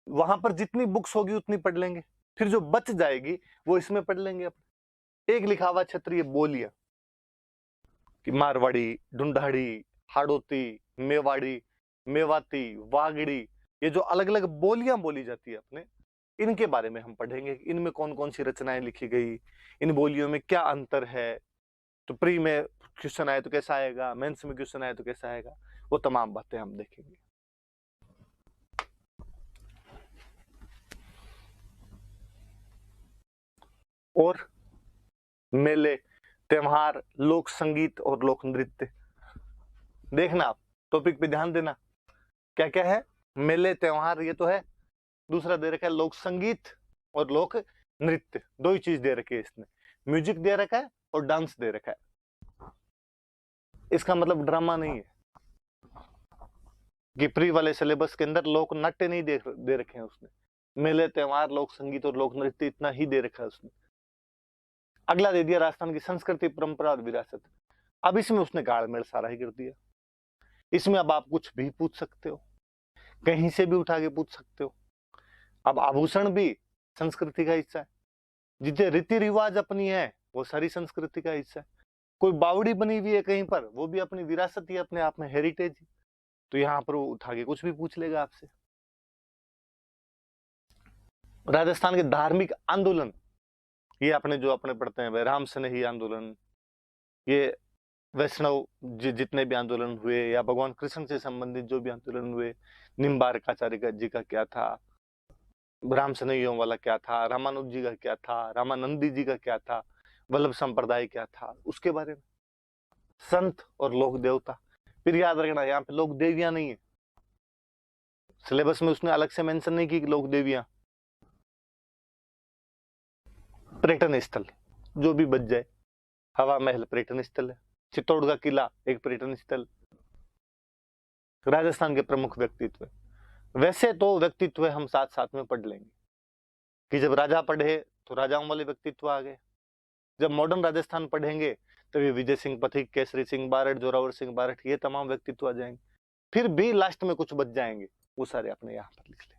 वहां पर जितनी बुक्स होगी उतनी पढ़ लेंगे, फिर जो बच जाएगी वो इसमें पढ़ लेंगे अपने। एक लिखा हुआ क्षेत्रीय बोलियां कि मारवाड़ी, ढूंढाड़ी, हाड़ोती, मेवाड़ी, मेवाती, वागड़ी, ये जो अलग अलग बोलियां बोली जाती है अपने, इनके बारे में हम पढ़ेंगे। इनमें कौन कौन सी रचनाएं लिखी गई, इन बोलियों में क्या अंतर है। तो प्री में क्वेश्चन आए तो कैसा आएगा, मेंस में क्वेश्चन आए तो कैसा आएगा, वो तमाम बातें हम देखेंगे। और मेले, त्योहार, लोक संगीत और लोक नृत्य। देखना आप टॉपिक पे ध्यान देना, क्या क्या है, मेले, त्योहार, ये तो है। दूसरा दे रखा है लोक संगीत और लोक नृत्य, दो ही चीज दे रखी है इसने, म्यूजिक दे रखा है और डांस दे रखा है। इसका मतलब ड्रामा नहीं है कि प्री वाले सिलेबस के अंदर लोक नाट्य नहीं दे रखे हैं उसने। मेले, त्योहार, लोक संगीत और लोक नृत्य, इतना ही दे रखा है उसने। अगला दे दिया राजस्थान की संस्कृति, परंपरा और विरासत। अब इसमें उसने गाड़मेड़ सारा ही कर दिया। इसमें अब आप कुछ भी पूछ सकते हो, कहीं से भी उठा के पूछ सकते हो। अब आभूषण भी संस्कृति का हिस्सा है, जितने रीति रिवाज अपनी है वो सारी संस्कृति का हिस्सा है। कोई बावड़ी बनी हुई है कहीं पर, वो भी अपनी विरासत ही, अपने आप में हेरिटेज। तो यहाँ पर वो उठा के कुछ भी पूछ लेगा आपसे। राजस्थान के धार्मिक आंदोलन, ये अपने जो अपने पढ़ते हैं राम स्नेही आंदोलन, ये वैष्णव जितने भी आंदोलन हुए, या भगवान कृष्ण से संबंधित जो भी आंदोलन हुए, निम्बार्काचार्य जी का क्या था, राम स्नेहियों वाला क्या था, रामानुज जी का क्या था, रामानंदी जी का क्या था, वल्लभ संप्रदाय क्या था, उसके बारे में। संत और लोक देवता, फिर याद रखना यहाँ पे लोक देवियां नहीं है, सिलेबस में उसने अलग से मेंशन नहीं की कि लोक देवियां। पर्यटन स्थल जो भी बच जाए, हवा महल पर्यटन स्थल है, चित्तौड़ का किला एक पर्यटन स्थल। राजस्थान के प्रमुख व्यक्तित्व, वैसे तो व्यक्तित्व हम साथ साथ में पढ़ लेंगे कि जब राजा पढ़े तो राजाओं वाले व्यक्तित्व आ गए, जब मॉडर्न राजस्थान पढ़ेंगे तो ये विजय सिंह पथिक, केसरी सिंह बारठ, जोरावर सिंह बारठ, ये तमाम व्यक्तित्व आ जाएंगे। फिर भी लास्ट में कुछ बच जाएंगे, वो सारे अपने यहाँ पर लिख लें।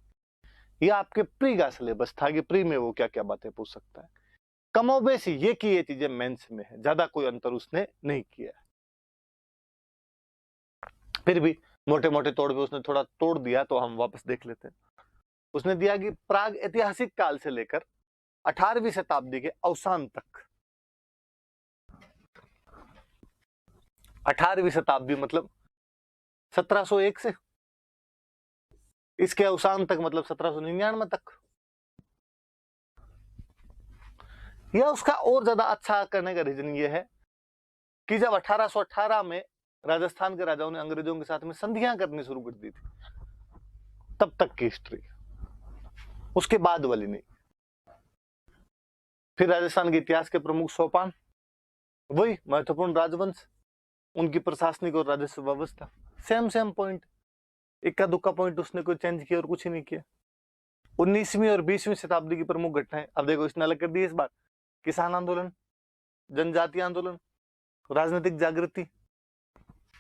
ये आपके प्री का सिलेबस था कि प्री में वो क्या क्या बातें पूछ सकता है। कमोबेश ये की ये चीजें मेंस में है, ज्यादा कोई अंतर उसने नहीं किया है। फिर भी मोटे मोटे तौर पे उसने थोड़ा तोड़ दिया, तो हम वापस देख लेते हैं। उसने दिया कि प्राग ऐतिहासिक काल से लेकर 18वीं शताब्दी के अवसान तक, 18वीं शताब्दी मतलब 1701 से इसके अवसान तक मतलब 1799 तक। यह उसका और ज्यादा अच्छा करने का रीजन यह है कि जब 1818 में राजस्थान के राजाओं ने अंग्रेजों के साथ में संधियां करनी शुरू कर दी थी, तब तक की हिस्ट्री, उसके बाद वाली नहीं। फिर राजस्थान के इतिहास के प्रमुख सोपान, वही महत्वपूर्ण राजवंश, उनकी प्रशासनिक और राजस्व व्यवस्था, सेम पॉइंट, इक्का दुक्का पॉइंट उसने कोई चेंज किया और कुछ ही नहीं किया। 19वीं और 20वीं शताब्दी की प्रमुख घटनाएं, अब देखो इसने अलग कर दी इस बार, किसान आंदोलन, जनजातीय आंदोलन, राजनीतिक जागृति,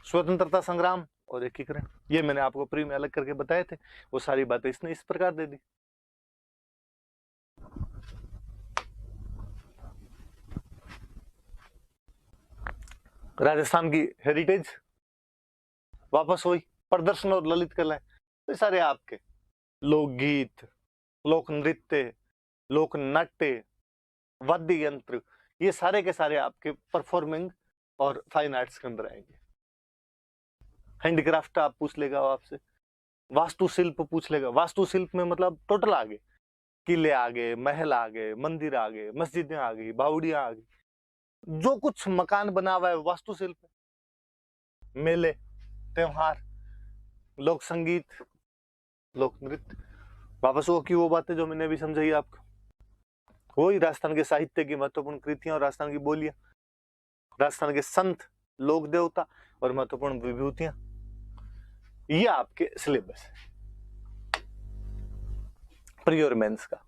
स्वतंत्रता संग्राम और एकीकरण। ये मैंने आपको प्री में अलग करके बताए थे, वो सारी बातें इसने इस प्रकार दे दी। राजस्थान की हेरिटेज वापस हुई, प्रदर्शन और ललित कला, तो सारे आपके लोकगीत, लोक नृत्य, लोक नाट्य, वाद्य यंत्र, ये सारे के सारे आपके परफॉर्मिंग और फाइन आर्ट्स के अंदर आएंगे। हैंडीक्राफ्ट आप पूछ लेगा आपसे, वास्तुशिल्प पूछ लेगा, वास्तुशिल्प में मतलब टोटल आ गए, किले आ गए, महल आ गए, मंदिर आ गए, मस्जिदें आ गई, बावड़ियां आ गई, जो कुछ मकान बना हुआ है वास्तुशिल्प। मेले, त्योहार, लोक संगीत, लोक नृत्य, वापस वो बातें जो मैंने भी समझाई आपको। वही राजस्थान के साहित्य की महत्वपूर्ण कृतियां और राजस्थान की बोलियां, राजस्थान के संत, लोक देवता और महत्वपूर्ण विभूतियां, ये आपके सिलेबस है प्री और मेंस का।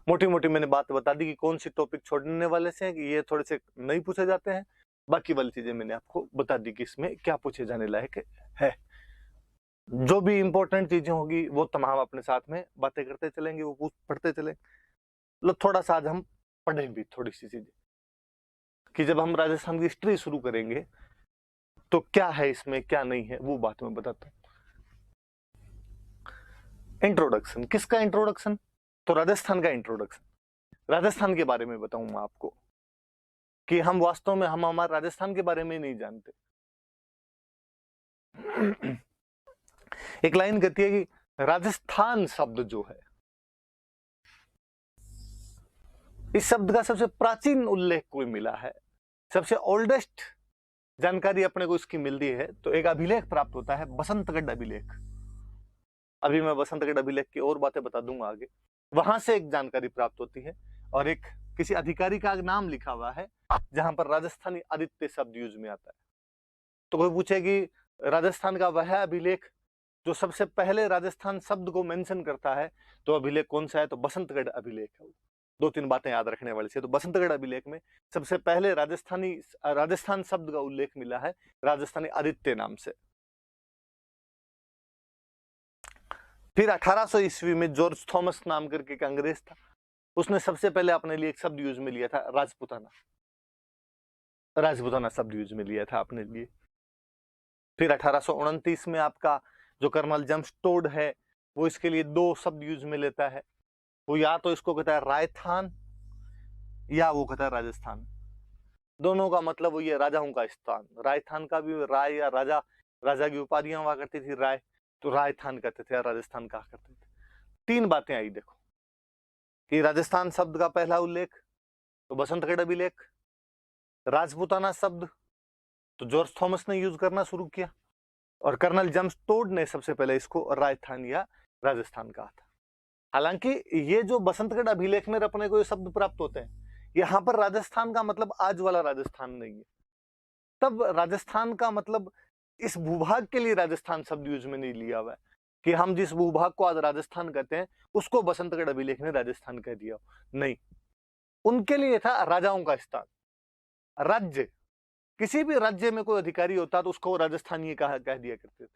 मोटी मोटी मैंने बात बता दी कि कौन सी टॉपिक छोड़ने वाले से हैं, कि ये थोड़े से नहीं पूछे जाते हैं, बाकी वाली चीजें मैंने आपको बता दी कि इसमें क्या पूछे जाने लायक है। जो भी इंपॉर्टेंट चीजें होगी वो तमाम अपने साथ में बातें करते चलेंगे, वो पढ़ते चलेंगे। मतलब थोड़ा सा आज हम पढ़ें भी थोड़ी सी चीजें, कि जब हम राजस्थान की हिस्ट्री शुरू करेंगे तो क्या है इसमें क्या नहीं है, वो बात मैं बताता हूँ। इंट्रोडक्शन, किसका इंट्रोडक्शन? तो राजस्थान का इंट्रोडक्शन। राजस्थान के बारे में बताऊं मैं आपको कि हम वास्तव में हम हमारे राजस्थान के बारे में नहीं जानते। एक लाइन कहती है कि राजस्थान शब्द जो है, इस शब्द का सबसे प्राचीन उल्लेख कोई मिला है, सबसे ओल्डेस्ट जानकारी अपने को इसकी मिलती है, तो एक अभिलेख प्राप्त होता है, बसंतगढ़ अभिलेख। अभी मैं बसंतगढ़ अभिलेख की और बातें बता दूंगा आगे। वहां से एक जानकारी प्राप्त होती है और एक किसी अधिकारी का नाम लिखा हुआ है जहां पर राजस्थानी आदित्य शब्द यूज में आता है। तो कोई पूछे कि राजस्थान का वह अभिलेख जो सबसे पहले राजस्थान शब्द को मेंशन करता है, तो अभिलेख कौन सा है? तो बसंतगढ़ अभिलेख है। दो तीन बातें याद रखने वाली है। तो बसंतगढ़ अभिलेख में सबसे पहले राजस्थान शब्द का उल्लेख मिला है राजस्थानी आदित्य नाम से। फिर 1800 ईस्वी में जॉर्ज थॉमस नाम करके एक अंग्रेज था, उसने सबसे पहले अपने लिए एक शब्द यूज में लिया था, राजपुताना। राजपुताना शब्द यूज में लिया था अपने लिए। फिर 1829 में आपका जो कर्नल जेम्स टोड है, वो इसके लिए दो शब्द यूज में लेता है। वो या तो इसको कहता है रायथान या वो कहता है राजस्थान। दोनों का मतलब वो ये राजाओं का स्थान। रायथान का भी राय या राजा, राजा की उपाधियां हुआ करती थी राय, तो राजस्थान कहते थे, राजस्थान कहा करते थे। तीन बातें आई देखो कि राजस्थान शब्द का पहला उल्लेख तो बसंतगढ़ अभिलेख, राजपुताना शब्द तो जॉर्ज थॉमस ने यूज करना शुरू किया, और कर्नल जेम्स टोड ने सबसे पहले इसको राजस्थान या राजस्थान कहा था। हालांकि ये जो बसंतगढ़ अभिलेख में अपने को ये शब्द प्राप्त होते हैं, यहां पर राजस्थान का मतलब आज वाला राजस्थान नहीं है। तब राजस्थान का मतलब इस भूभाग के लिए राजस्थान शब्द यूज में नहीं लिया हुआ है कि हम जिस भूभाग को आज राजस्थान कहते हैं उसको बसंतगढ़ अभिलेख ने राजस्थान कह दिया। नहीं, उनके लिए था राजाओं का स्थान, राज्य। किसी भी राज्य में कोई अधिकारी होता तो उसको राजस्थानी कह दिया करते थे,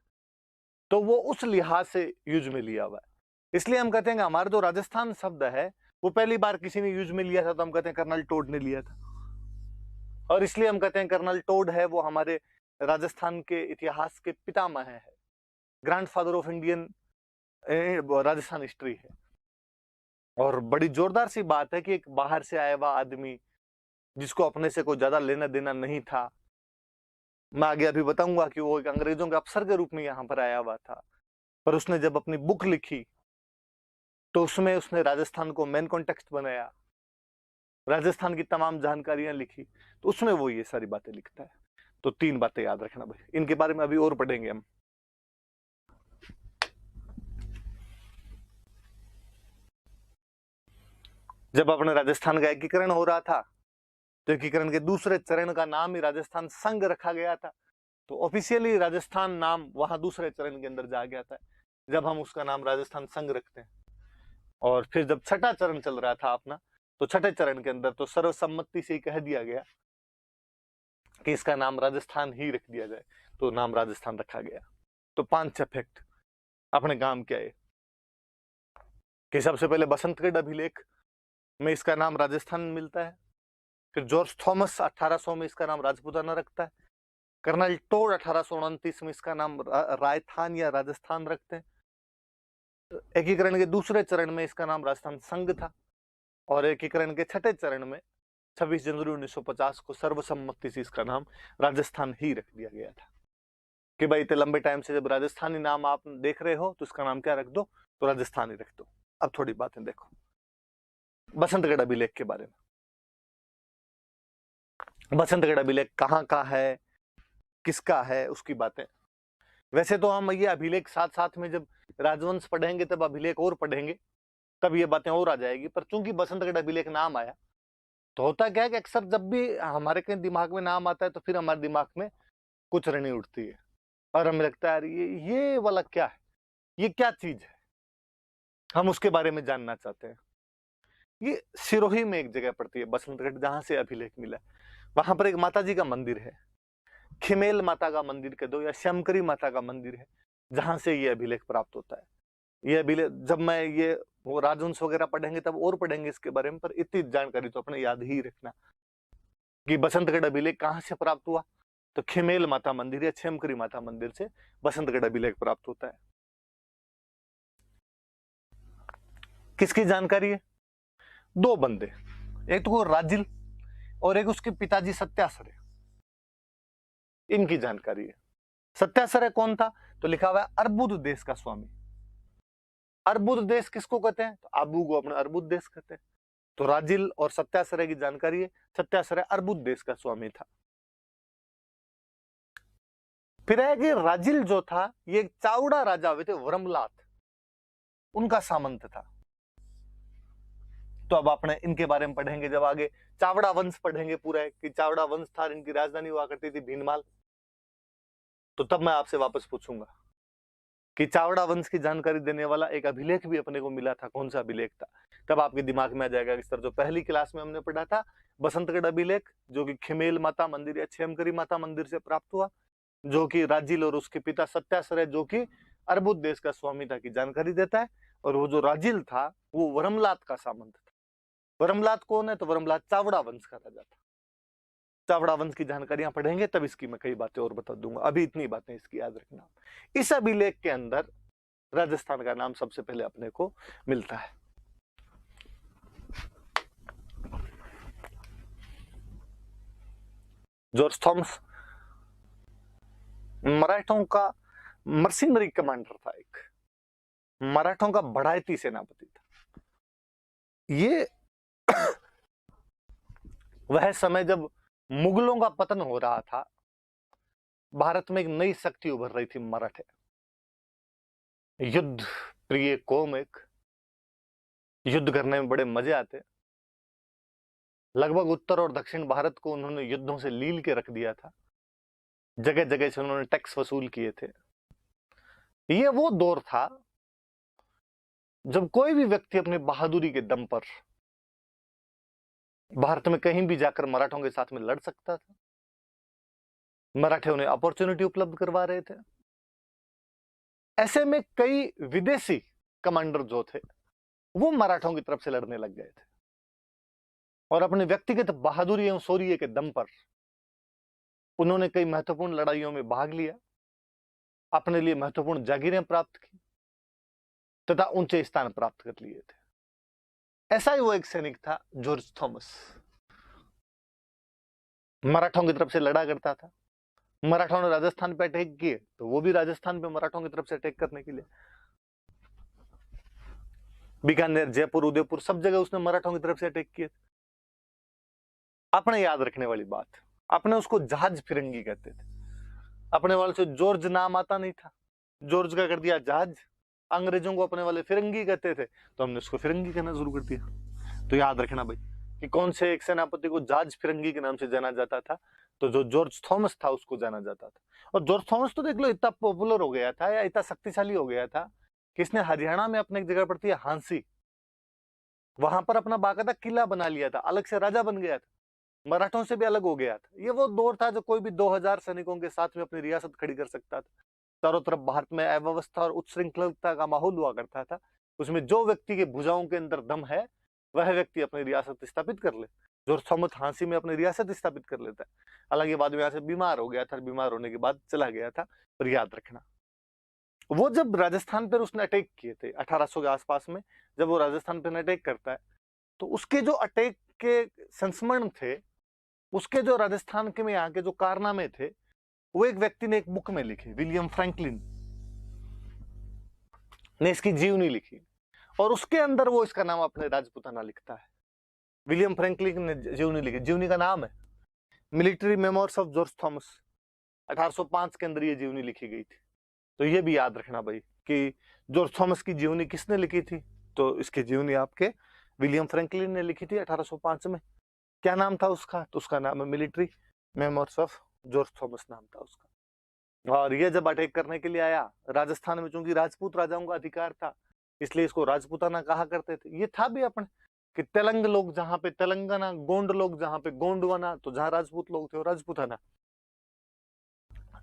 तो वो उस लिहाज से यूज में लिया हुआ है। इसलिए हम कहते हैं कि हमारा जो राजस्थान शब्द है वो पहली बार किसी ने यूज में लिया था, तो हम कहते हैं कर्नल टोड ने लिया था। और इसलिए हम कहते हैं कर्नल टोड है वो हमारे राजस्थान के इतिहास के पितामह है, grandfather of Indian Rajasthan history है। और बड़ी जोरदार सी बात है कि एक बाहर से आया हुआ आदमी जिसको अपने से कोई ज्यादा लेना देना नहीं था, मैं आगे अभी बताऊंगा कि वो एक अंग्रेजों के अफसर के रूप में यहाँ पर आया हुआ था, पर उसने जब अपनी बुक लिखी तो उसमें उसने राजस्थान को मेन कॉन्टेक्स्ट बनाया, राजस्थान की तमाम जानकारियां लिखी, तो उसमें वो ये सारी बातें लिखता है। तो 3 बातें याद रखना भाई, इनके बारे में अभी और पढ़ेंगे हम। जब अपने राजस्थान का एकीकरण हो रहा था तो एकीकरण के दूसरे चरण का नाम ही राजस्थान संघ रखा गया था। तो ऑफिशियली राजस्थान नाम वहां दूसरे चरण के अंदर जा गया था जब हम उसका नाम राजस्थान संघ रखते हैं। और फिर जब छठा चरण चल रहा था अपना, तो छठे चरण के अंदर तो सर्वसम्मति से ही कह दिया गया कि इसका नाम राजस्थान ही रख दिया जाए, तो नाम राजस्थान रखा गया। तो 5-6 फैक्ट अपने काम के आए कि सबसे पहले बसंतगढ़ अभिलेख में इसका नाम राजस्थान मिलता है। फिर जॉर्ज थॉमस 1800 में इसका नाम राजपुताना रखता है। कर्नल टोड 1829 में इसका नाम रायथान या राजस्थान रखते हैं। एकीकरण के दूसरे चरण में इसका नाम राजस्थान संघ था और एकीकरण के छठे चरण में 26 जनवरी 1950 को सर्वसम्मति से इसका नाम राजस्थान ही रख दिया गया था कि भाई इतने लंबे टाइम से जब राजस्थानी नाम आप देख रहे हो तो इसका नाम क्या रख दो, तो राजस्थानी रख दो। अब थोड़ी बातें देखो बसंतगढ़ अभिलेख के बारे में। बसंतगढ़ अभिलेख कहाँ का है, किसका है, उसकी बातें। वैसे तो हम ये अभिलेख साथ साथ में जब राजवंश पढ़ेंगे तब अभिलेख और पढ़ेंगे, तब ये बातें और आ जाएगी। पर चूंकि बसंतगढ़ अभिलेख नाम आया तो होता क्या है कि अक्सर जब भी हमारे कहीं दिमाग में नाम आता है तो फिर हमारे दिमाग में कुछ रनी उठती है और हमें लगता है ये वाला क्या है, ये क्या चीज है, हम उसके बारे में जानना चाहते हैं। ये सिरोही में एक जगह पड़ती है बसंतगढ़, जहां से अभिलेख मिला। वहां पर एक माता जी का मंदिर है, खिमेल माता का मंदिर कह दो या श्यामकरी माता का मंदिर है, जहां से ये अभिलेख प्राप्त होता है। ये अभिलेख जब मैं ये वो राजवंश वगैरह पढ़ेंगे तब और पढ़ेंगे इसके बारे में, पर इतनी जानकारी तो अपने याद ही रखना कि बसंतगढ़ अभिलेख कहां से प्राप्त हुआ, तो खिमेल माता मंदिर या छेमकरी माता मंदिर से बसंतगढ़ अभिलेख प्राप्त होता है। किसकी जानकारी है? 2 बंदे, एक तो राजिल और एक उसके पिताजी सत्यासरे, इनकी जानकारी है। सत्यासरे कौन था? तो लिखा हुआ है अर्बुद देश का स्वामी। अर्बुद देश किसको कहते हैं? तो आबू को अपने अर्बुद देश कहते हैं। तो राजिल और सत्यासरे की जानकारी है, सत्यासरे अर्बुद देश का स्वामी था। फिर है कि राजिल जो था ये चावड़ा राजा हुए थे, वरमलात, उनका सामंत था। तो अब आपने इनके बारे में पढ़ेंगे जब आगे चावड़ा वंश पढ़ेंगे पूरा, कि चावड़ा वंश था, इनकी राजधानी हुआ करती थी भीनमाल। तो तब मैं आपसे वापस पूछूंगा कि चावड़ा वंश की जानकारी देने वाला एक अभिलेख भी अपने को मिला था, कौन सा अभिलेख था? तब आपके दिमाग में आ जाएगा इस तरह जो पहली क्लास में हमने पढ़ा था बसंतगढ़ अभिलेख, जो कि खिमेल माता मंदिर या छेमकरी माता मंदिर से प्राप्त हुआ, जो कि राजिल और उसके पिता सत्यासरे जो कि अर्बुद देश का स्वामी था की जानकारी देता है। और वो जो राजिल था वो वरमलात का सामंत था। वरमलात कौन है? तो वरमलात चावड़ा वंश का राजा था। चावड़ा वंश की जानकारियां पढ़ेंगे तब इसकी मैं कई बातें और बता दूंगा, अभी इतनी बातें इसकी याद रखना। इस अभिलेख के अंदर राजस्थान का नाम सबसे पहले अपने को मिलता है। जॉर्ज थॉमस मराठों का मर्सिनरी कमांडर था, एक मराठों का बढ़ाती सेनापति था। ये वह समय जब मुगलों का पतन हो रहा था, भारत में एक नई शक्ति उभर रही थी, मराठे, युद्ध प्रिय कौम, एक युद्ध करने में बड़े मजे आते। लगभग उत्तर और दक्षिण भारत को उन्होंने युद्धों से लील के रख दिया था, जगह जगह से उन्होंने टैक्स वसूल किए थे। ये वो दौर था जब कोई भी व्यक्ति अपनी बहादुरी के दम पर भारत में कहीं भी जाकर मराठों के साथ में लड़ सकता था। मराठे उन्हें अपॉर्चुनिटी उपलब्ध करवा रहे थे। ऐसे में कई विदेशी कमांडर जो थे वो मराठों की तरफ से लड़ने लग गए थे और अपने व्यक्तिगत बहादुरी एवं शौर्य के दम पर उन्होंने कई महत्वपूर्ण लड़ाइयों में भाग लिया, अपने लिए महत्वपूर्ण जागीरें प्राप्त की तथा ऊंचे स्थान प्राप्त कर लिए थे। ऐसा ही वो एक सैनिक था जॉर्ज थॉमस, मराठों की तरफ से लड़ा करता था। मराठों ने राजस्थान पे अटैक किए तो वो भी राजस्थान पे मराठों की तरफ से अटैक करने के लिए, बीकानेर, जयपुर, उदयपुर, सब जगह उसने मराठों की तरफ से अटैक किए। अपने याद रखने वाली बात, अपने उसको जहाज फिरंगी कहते थे। अपने वाले से जॉर्ज नाम आता नहीं था, जॉर्ज का कर दिया जहाज। अंग्रेजों को अपने वाले फिरंगी कहते थे, तो हमने उसको फिरंगी कहना शुरू कर दिया। तो याद रखना भाई कि कौन से एक सेनापति को जहाज फिरंगी के नाम से जाना जाता था, तो जो जॉर्ज थॉमस था उसको जाना जाता था। और जॉर्ज थॉमस तो देख लो इतना पॉपुलर हो गया था या इतना शक्तिशाली हो गया था कि इसने हरियाणा में अपने एक जगह पड़ती है हांसी, वहां पर अपना बाकायदा किला बना लिया था, अलग से राजा बन गया था, मराठों से भी अलग हो गया था। ये वो दौर था जो कोई भी 2000 सैनिकों के साथ में अपनी रियासत खड़ी कर सकता था। चारों तरफ भारत में अव्यवस्था और उच्छृंखलता का माहौल हुआ करता था। उसमें जो व्यक्ति के भुजाओं के अंदर दम है वह व्यक्ति अपनी रियासत स्थापित कर ले। जॉर्ज थॉमस हांसी में अपनी रियासत स्थापित कर लेता है। हालांकि बाद में यहाँ से बीमार हो गया था, बीमार होने के बाद चला गया था। पर याद रखना वो जब राजस्थान पर उसने अटैक किए थे 1800 के आसपास में, जब वो राजस्थान पर अटैक करता है, तो उसके जो अटैक के संस्मरण थे, उसके जो राजस्थान के में यहाँ के जो कारनामे थे, वो एक व्यक्ति ने एक बुक में लिखे, विलियम फ्रैंकलिन ने इसकी जीवनी लिखी, और उसके अंदर वो इसका नाम अपने राजपुताना लिखता है। विलियम फ्रैंकलिन ने जीवनी लिखी, जीवनी का नाम है military memoirs of George Thomas. 1805 के अंदर ये जीवनी लिखी गई थी। तो ये भी याद रखना भाई कि जॉर्ज थॉमस की जीवनी किसने लिखी थी, तो इसकी जीवनी आपके विलियम फ्रैंकलिन ने लिखी थी 1805 में। क्या नाम था उसका, तो उसका नाम है military memoirs of George Thomas नाम था उसका। और ये जब अटैक करने के लिए आया राजस्थान में, चूंकि राजपूत राजाओं का अधिकार था इसलिए इसको राजपूताना कहा करते थे। ये था भी अपने कि तेलंग लोग जहां पे तेलंगाना, गोंड लोग जहां पे गोंडवाना, तो जहां राजपूत लोग थे वो राजपूताना।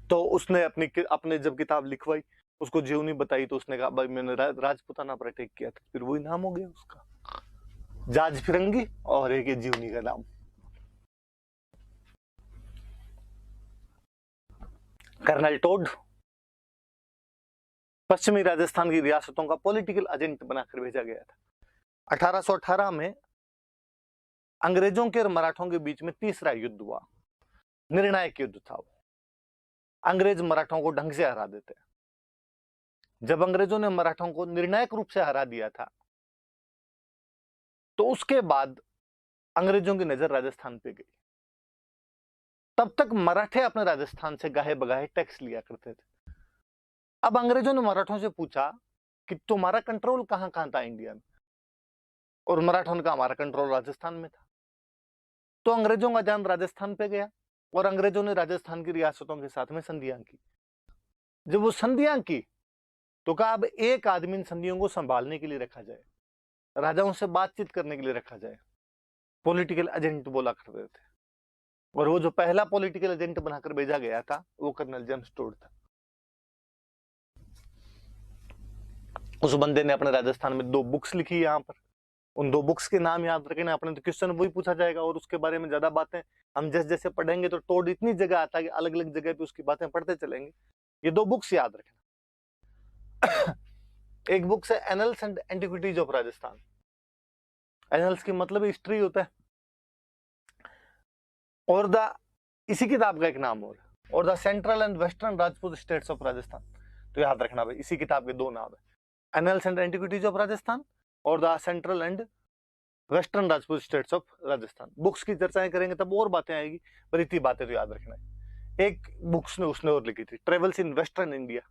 तो उसने अपने जब किताब लिखवाई, उसको जीवनी बताई, तो उसने कहा भाई मैंने राजपूताना पर अटैक किया था। फिर वही नाम हो गया उसका, जहाज फिरंगी, और एक जीवनी का नाम। कर्नल टोड पश्चिमी राजस्थान की रियासतों का पॉलिटिकल एजेंट बनाकर भेजा गया था। 1818 में अंग्रेजों के और मराठों के बीच में तीसरा युद्ध हुआ, निर्णायक युद्ध था वो। अंग्रेज मराठों को ढंग से हरा देते। जब अंग्रेजों ने मराठों को निर्णायक रूप से हरा दिया था, तो उसके बाद अंग्रेजों की नजर राजस्थान पे गई। तब तक मराठे अपने राजस्थान से गाहे बगाहे टैक्स लिया करते थे। अब अंग्रेजों ने मराठों से पूछा कि तुम्हारा कंट्रोल कहां कहां था इंडिया में, और मराठों ने कहा हमारा कंट्रोल राजस्थान में था। तो अंग्रेजों का ध्यान राजस्थान पे गया, और अंग्रेजों ने राजस्थान की रियासतों के साथ में संधियां की। जब वो संधियां की, तो कहा अब एक आदमी इन संधियों को संभालने के लिए रखा जाए, राजाओं से बातचीत करने के लिए रखा जाए। पॉलिटिकल एजेंट बोला करते थे, और वो जो पहला पॉलिटिकल एजेंट बनाकर भेजा गया था वो कर्नल जेम्स टोड था। उस बंदे ने अपने राजस्थान में 2 बुक्स लिखी यहाँ पर। उन 2 बुक्स के नाम याद रखना, अपने तो क्वेश्चन वही पूछा जाएगा, और उसके बारे में ज्यादा बातें हम जैसे जैसे पढ़ेंगे तो टोड इतनी जगह आता है कि अलग अलग जगह पे उसकी बातें पढ़ते चलेंगे। ये 2 बुक्स याद रखना। एक बुक से annuls and antiquities of Rajasthan. Annuls की मतलब हिस्ट्री होता है, और इसी किताब का एक नाम और the central and western Rajput states of Rajasthan. तो याद रखना भाई इसी किताब के 2 नाम है, annals and antiquities of Rajasthan और the central and western Rajput states of Rajasthan. Books की चर्चाएं करेंगे तब और बातें आएगी, पर इतनी बातें तो याद रखना है। एक बुक्स ने उसने और लिखी थी, ट्रेवल्स इन वेस्टर्न इंडिया,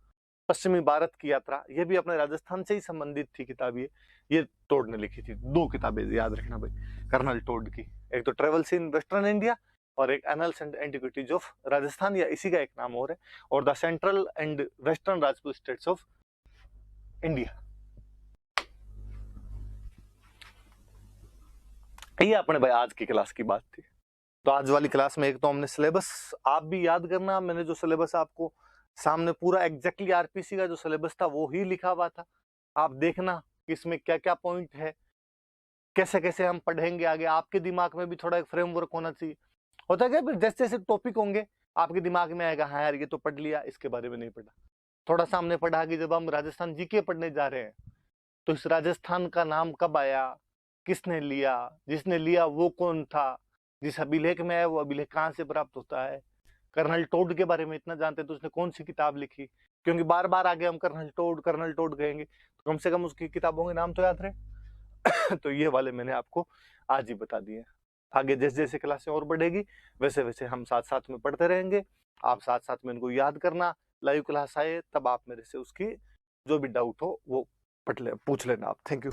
पश्चिमी भारत की यात्रा। ये भी अपने राजस्थान से ही संबंधित थी किताब। ये टोड ने लिखी थी। 2 किताबें याद रखना भाई कर्नल टोड की, एक तो ट्रेवल्स इन वेस्टर्न इंडिया और एक annuls and antiquities of Rajasthan, या इसी का एक नाम और है, और the central and western Rajput states of India. ये अपने भाई आज की क्लास की बात थी। तो आज वाली क्लास में एक तो हमने सिलेबस, आप भी याद करना, मैंने जो सिलेबस आपको सामने पूरा एग्जैक्टली आरपीसी का जो सिलेबस था वो ही लिखा हुआ था। आप देखना कि इसमें क्या क्या पॉइंट है, कैसे कैसे हम पढ़ेंगे आगे। आपके दिमाग में भी थोड़ा एक फ्रेमवर्क होना चाहिए। होता है क्या, फिर जैसे जैसे टॉपिक होंगे आपके दिमाग में आएगा, हाँ यार ये तो पढ़ लिया, इसके बारे में नहीं पढ़ा। थोड़ा सा हमने पढ़ा कि जब हम राजस्थान जीके पढ़ने जा रहे हैं तो इस राजस्थान का नाम कब आया, किसने लिया, जिसने लिया वो कौन था, जिस अभिलेख में है वो अभिलेख कहाँ से प्राप्त होता है, कर्नल टोड के बारे में इतना जानते हैं तो उसने कौन सी किताब लिखी, क्योंकि बार बार आगे हम कर्नल टोड कहेंगे तो कम से कम उसकी किताबों के नाम तो याद रहे। तो ये वाले मैंने आपको आज ही बता दिए। आगे जैसे जैसे क्लासें और बढ़ेगी वैसे वैसे हम साथ साथ में पढ़ते रहेंगे। आप साथ साथ में इनको याद करना, लाइव क्लास आए तब आप मेरे से उसकी जो भी डाउट हो वो पूछ लेना आप। Thank you.